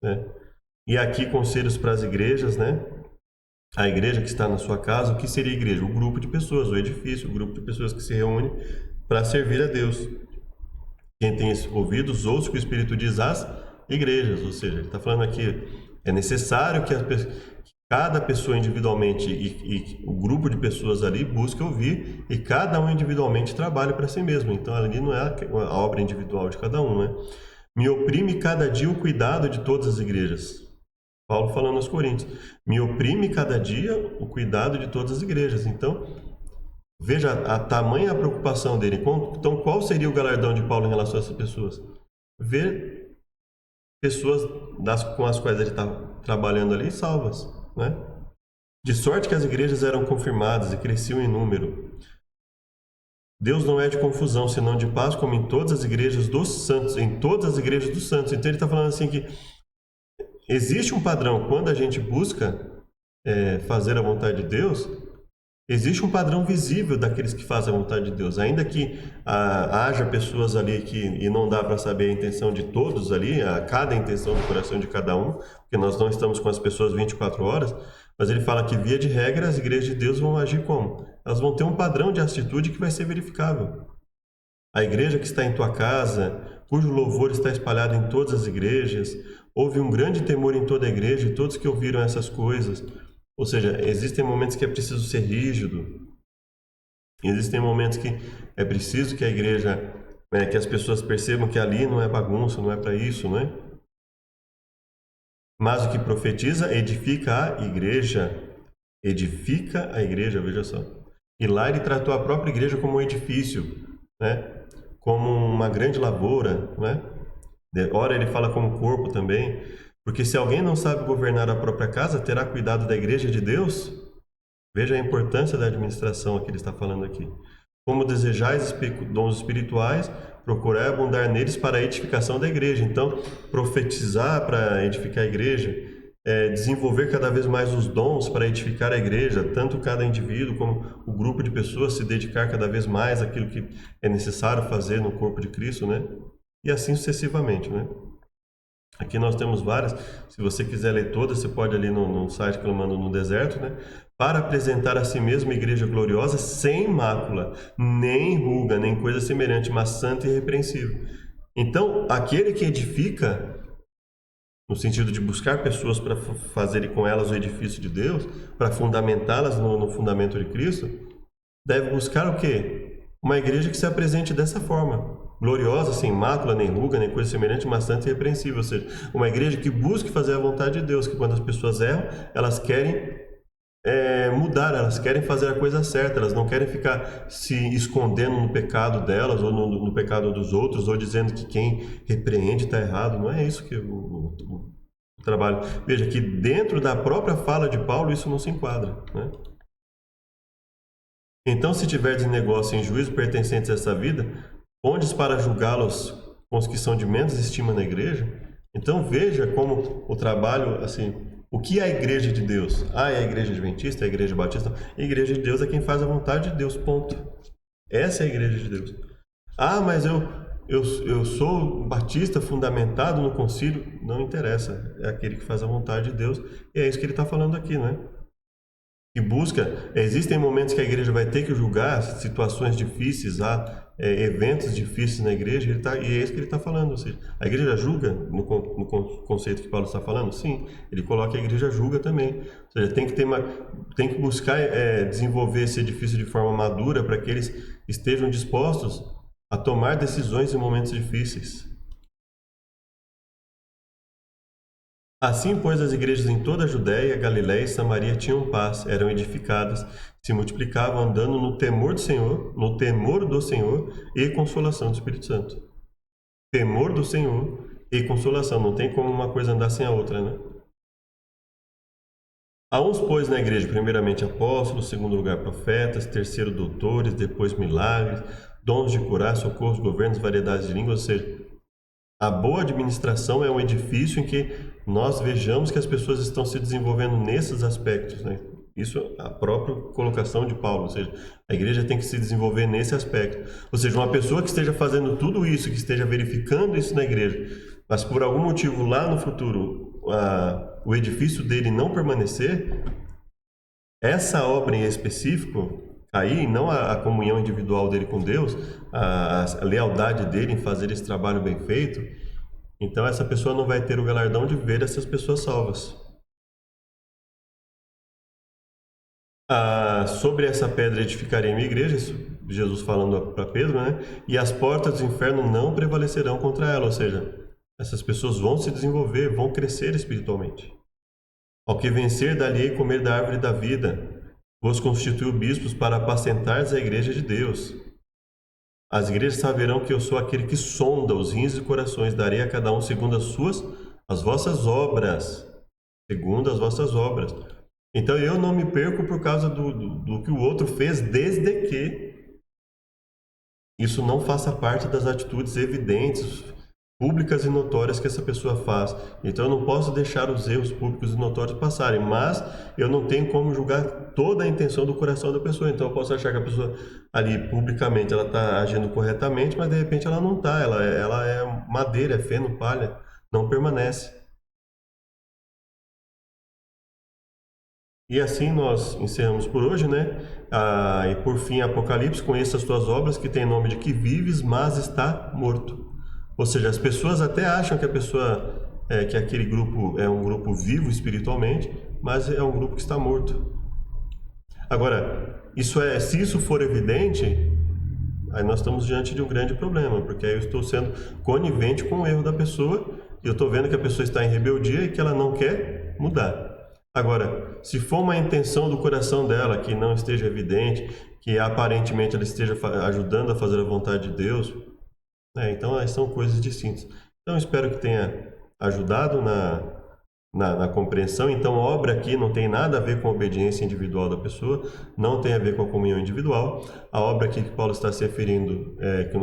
né? E aqui conselhos para as igrejas, né? A igreja que está na sua casa, o que seria a igreja? O grupo de pessoas, o edifício, o grupo de pessoas que se reúne para servir a Deus. Quem tem ouvidos, ouça o que o Espírito diz às igrejas. Ou seja, ele está falando aqui, é necessário que cada pessoa individualmente e o grupo de pessoas ali busque ouvir, e cada um individualmente trabalhe para si mesmo. Então ali não é a obra individual de cada um, né? Me oprime cada dia o cuidado de todas as igrejas. Paulo falando aos Coríntios, me oprime cada dia o cuidado de todas as igrejas. Então, veja a tamanha preocupação dele. Então, qual seria o galardão de Paulo em relação a essas pessoas? Ver pessoas com as quais ele está trabalhando ali salvas, né? De sorte que as igrejas eram confirmadas e cresciam em número. Deus não é de confusão, senão de paz, como em todas as igrejas dos santos, em todas as igrejas dos santos. Então ele está falando assim que existe um padrão. Quando a gente busca fazer a vontade de Deus, existe um padrão visível daqueles que fazem a vontade de Deus. Ainda que haja pessoas ali e não dá para saber a intenção de todos ali, cada intenção do coração de cada um, porque nós não estamos com as pessoas 24 horas, mas ele fala que, via de regra, as igrejas de Deus vão agir como? Elas vão ter um padrão de atitude que vai ser verificável. A igreja que está em tua casa, cujo louvor está espalhado em todas as igrejas, houve um grande temor em toda a igreja e todos que ouviram essas coisas. Ou seja, existem momentos que é preciso ser rígido, existem momentos que é preciso que a igreja, que as pessoas percebam que ali não é bagunça, não é para isso, não é? Mas o que profetiza edifica a igreja, veja só. E lá ele tratou a própria igreja como um edifício, né? Como uma grande lavoura, né? Ora ele fala como corpo também, porque se alguém não sabe governar a própria casa, terá cuidado da igreja de Deus? Veja a importância da administração que ele está falando aqui. Como desejais dons espirituais, procurai abundar neles para a edificação da igreja. Então, profetizar para edificar a igreja, desenvolver cada vez mais os dons para edificar a igreja, tanto cada indivíduo como o grupo de pessoas se dedicar cada vez mais àquilo que é necessário fazer no corpo de Cristo, né? E assim sucessivamente, né? Aqui nós temos várias, se você quiser ler todas, você pode ali no site que eu mando no deserto, né? Para apresentar a si mesmo uma igreja gloriosa, sem mácula, nem ruga, nem coisa semelhante, mas santa e irrepreensível. Então, aquele que edifica, no sentido de buscar pessoas para fazerem com elas o edifício de Deus, para fundamentá-las no fundamento de Cristo, deve buscar o quê? Uma igreja que se apresente dessa forma, gloriosa, sem mácula, nem ruga, nem coisa semelhante, mas santa e irrepreensível. Ou seja, uma igreja que busque fazer a vontade de Deus, que quando as pessoas erram, elas querem mudar, elas querem fazer a coisa certa, elas não querem ficar se escondendo no pecado delas ou no pecado dos outros, ou dizendo que quem repreende está errado. Não é isso que o trabalho. Veja que dentro da própria fala de Paulo isso não se enquadra, né? Então, se tiverdes negócio em juízo pertencentes a essa vida, pondes para julgá-los com os que são de menos estima na igreja? Então, veja como o trabalho, assim, o que é a igreja de Deus? É a igreja adventista, é a igreja batista? A igreja de Deus é quem faz a vontade de Deus, ponto. Essa é a igreja de Deus. Mas eu sou batista fundamentado no concílio. Não interessa, é aquele que faz a vontade de Deus, e é isso que ele está falando aqui, né? Que busca, existem momentos que a igreja vai ter que julgar situações difíceis, eventos difíceis na igreja, e é isso que ele está falando. Ou seja, a igreja julga no conceito que Paulo está falando? Sim, ele coloca a igreja julga também. Ou seja, tem que buscar desenvolver esse edifício de forma madura para que eles estejam dispostos a tomar decisões em momentos difíceis. Assim, pois, as igrejas em toda a Judéia, Galiléia e Samaria tinham paz, eram edificadas, se multiplicavam andando no temor do Senhor e consolação do Espírito Santo. Temor do Senhor e consolação, não tem como uma coisa andar sem a outra, né? Há uns, pois, na igreja, primeiramente apóstolos, segundo lugar profetas, terceiro doutores, depois milagres, dons de curar, socorros, governos, variedades de línguas, ou seja, a boa administração é um edifício em que nós vejamos que as pessoas estão se desenvolvendo nesses aspectos, né? Isso é a própria colocação de Paulo, ou seja, a igreja tem que se desenvolver nesse aspecto. Ou seja, uma pessoa que esteja fazendo tudo isso, que esteja verificando isso na igreja, mas por algum motivo lá no futuro o edifício dele não permanecer, essa obra em específico, aí não a comunhão individual dele com Deus, a lealdade dele em fazer esse trabalho bem feito, então essa pessoa não vai ter o galardão de ver essas pessoas salvas. Sobre essa pedra edificarei a minha igreja, isso Jesus falando para Pedro, né? E as portas do inferno não prevalecerão contra ela, ou seja, essas pessoas vão se desenvolver, vão crescer espiritualmente. Ao que vencer, dali e comer da árvore da vida, vos constituiu bispos para apacentardes a igreja de Deus. As igrejas saberão que eu sou aquele que sonda os rins e corações, darei a cada um segundo as vossas obras. Segundo as vossas obras. Então eu não me perco por causa do que o outro fez, desde que isso não faça parte das atitudes evidentes, públicas e notórias que essa pessoa faz. Então eu não posso deixar os erros públicos e notórios passarem, mas eu não tenho como julgar toda a intenção do coração da pessoa. Então eu posso achar que a pessoa ali publicamente ela está agindo corretamente, mas de repente ela não está. Ela é madeira, é feno, palha, não permanece. E assim nós encerramos por hoje, né? E por fim, Apocalipse, conheça as tuas obras, que tem nome de que vives, mas está morto. Ou seja, as pessoas até acham que a pessoa, que aquele grupo é um grupo vivo espiritualmente, mas é um grupo que está morto. Agora, se isso for evidente, aí nós estamos diante de um grande problema, porque aí eu estou sendo conivente com o erro da pessoa, e eu estou vendo que a pessoa está em rebeldia e que ela não quer mudar. Agora, se for uma intenção do coração dela que não esteja evidente, que aparentemente ela esteja ajudando a fazer a vontade de Deus, então são coisas distintas. Então, espero que tenha ajudado na compreensão. Então, a obra aqui não tem nada a ver com a obediência individual da pessoa, não tem a ver com a comunhão individual. A obra aqui que Paulo está se referindo,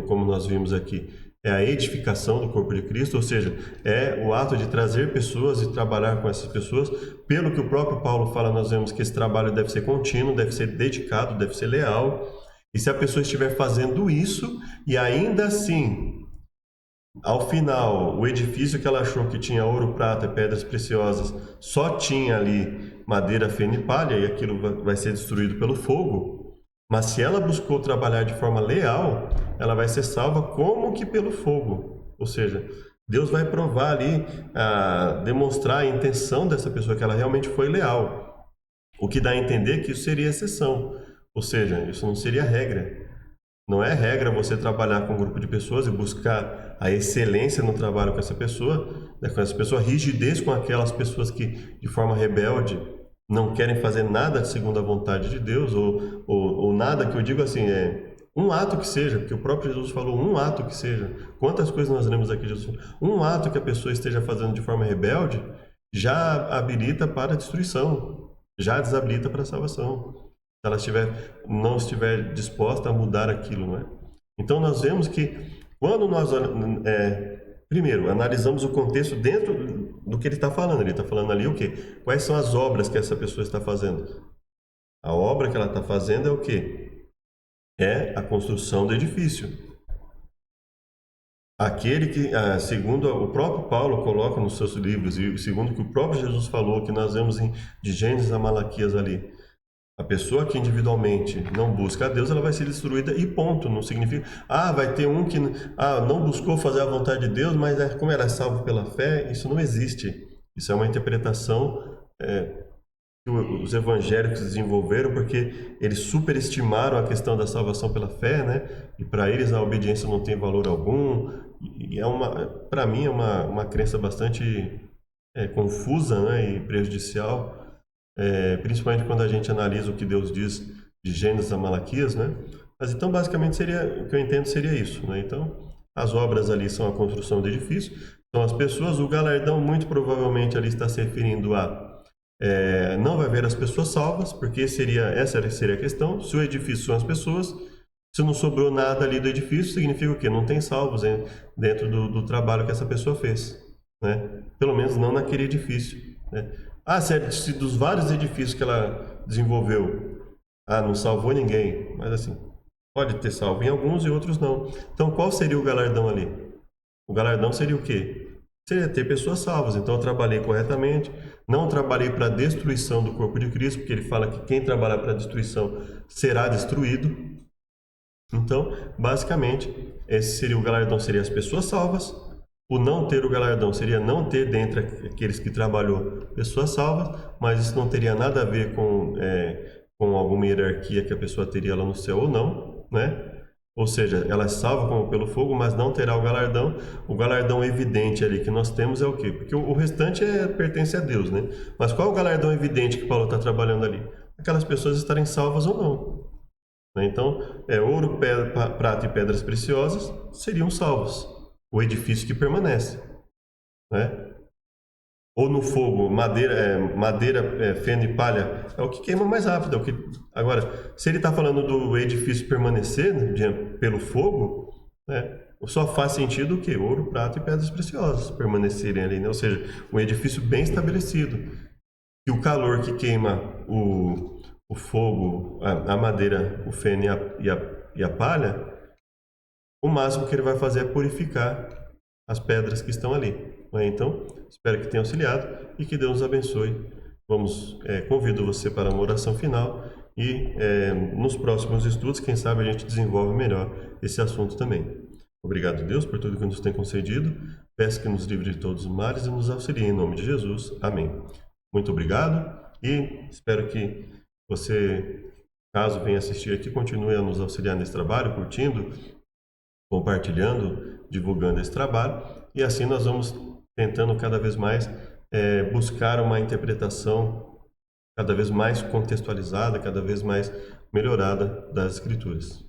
como nós vimos aqui, é a edificação do corpo de Cristo, ou seja, é o ato de trazer pessoas e trabalhar com essas pessoas. Pelo que o próprio Paulo fala, nós vemos que esse trabalho deve ser contínuo, deve ser dedicado, deve ser leal. E se a pessoa estiver fazendo isso e ainda assim, ao final, o edifício que ela achou que tinha ouro, prata e pedras preciosas só tinha ali madeira, feno e palha, e aquilo vai ser destruído pelo fogo. Mas se ela buscou trabalhar de forma leal, ela vai ser salva como que pelo fogo. Ou seja, Deus vai provar ali, demonstrar a intenção dessa pessoa, que ela realmente foi leal. O que dá a entender que isso seria exceção. Ou seja, isso não seria regra. Não é regra você trabalhar com um grupo de pessoas e buscar a excelência no trabalho com essa pessoa, rigidez com aquelas pessoas que, de forma rebelde, não querem fazer nada segundo a vontade de Deus, ou nada que eu digo assim, um ato que seja, porque o próprio Jesus falou, um ato que seja. Quantas coisas nós lemos aqui, Jesus? Um ato que a pessoa esteja fazendo de forma rebelde já habilita para a destruição, já desabilita para a salvação, se ela não estiver disposta a mudar aquilo, não é? Então nós vemos que quando nós primeiro, analisamos o contexto dentro do que ele está falando. Ele está falando ali o quê? Quais são as obras que essa pessoa está fazendo? A obra que ela está fazendo é o quê? É a construção do edifício. Aquele que, segundo o próprio Paulo coloca nos seus livros, e segundo o que o próprio Jesus falou, que nós vemos de Gênesis a Malaquias ali, a pessoa que individualmente não busca a Deus, ela vai ser destruída e ponto. Não significa, vai ter um que não buscou fazer a vontade de Deus, mas como era salvo pela fé, isso não existe. Isso é uma interpretação que os evangélicos desenvolveram, porque eles superestimaram a questão da salvação pela fé, né? E para eles a obediência não tem valor algum. E para mim é uma crença bastante confusa, né? E prejudicial. Principalmente quando a gente analisa o que Deus diz de Gênesis a Malaquias, né? Mas então basicamente o que eu entendo seria isso, né? Então as obras ali são a construção do edifício, são as pessoas, o galardão muito provavelmente ali está se referindo não vai haver as pessoas salvas, porque essa seria a questão. Se o edifício são as pessoas, se não sobrou nada ali do edifício, significa o quê? Não tem salvos dentro do trabalho que essa pessoa fez, né? Pelo menos não naquele edifício, né? Se dos vários edifícios que ela desenvolveu, não salvou ninguém, mas assim, pode ter salvo em alguns e outros não. Então, qual seria o galardão ali? O galardão seria o quê? Seria ter pessoas salvas. Então, eu trabalhei corretamente, não trabalhei para a destruição do corpo de Cristo, porque ele fala que quem trabalhar para a destruição será destruído. Então, basicamente, esse seria o galardão, seria as pessoas salvas. O não ter o galardão seria não ter dentre aqueles que trabalhou pessoas salvas, mas isso não teria nada a ver com alguma hierarquia que a pessoa teria lá no céu ou não, né? Ou seja, ela é salva como pelo fogo, mas não terá o galardão. O galardão evidente ali que nós temos é o quê? Porque o restante pertence a Deus, né? Mas qual é o galardão evidente que Paulo está trabalhando ali? Aquelas pessoas estarem salvas ou não. Então, ouro, prata e pedras preciosas seriam salvos. O edifício que permanece, né? Ou no fogo, madeira, feno e palha, é o que queima mais rápido. Agora, se ele está falando do edifício permanecer, né, pelo fogo, né? Só faz sentido o quê? Ouro, prata e pedras preciosas permanecerem ali, né? Ou seja, um edifício bem estabelecido. E o calor que queima o fogo, a madeira, o feno e a palha, o máximo que ele vai fazer é purificar as pedras que estão ali. Né? Então, espero que tenha auxiliado e que Deus nos abençoe. Convido você para uma oração final e nos próximos estudos, quem sabe a gente desenvolve melhor esse assunto também. Obrigado, Deus, por tudo que nos tem concedido. Peço que nos livre de todos os males e nos auxilie em nome de Jesus. Amém. Muito obrigado e espero que você, caso venha assistir aqui, continue a nos auxiliar nesse trabalho, curtindo, compartilhando, divulgando esse trabalho e assim nós vamos tentando cada vez mais buscar uma interpretação cada vez mais contextualizada, cada vez mais melhorada das Escrituras.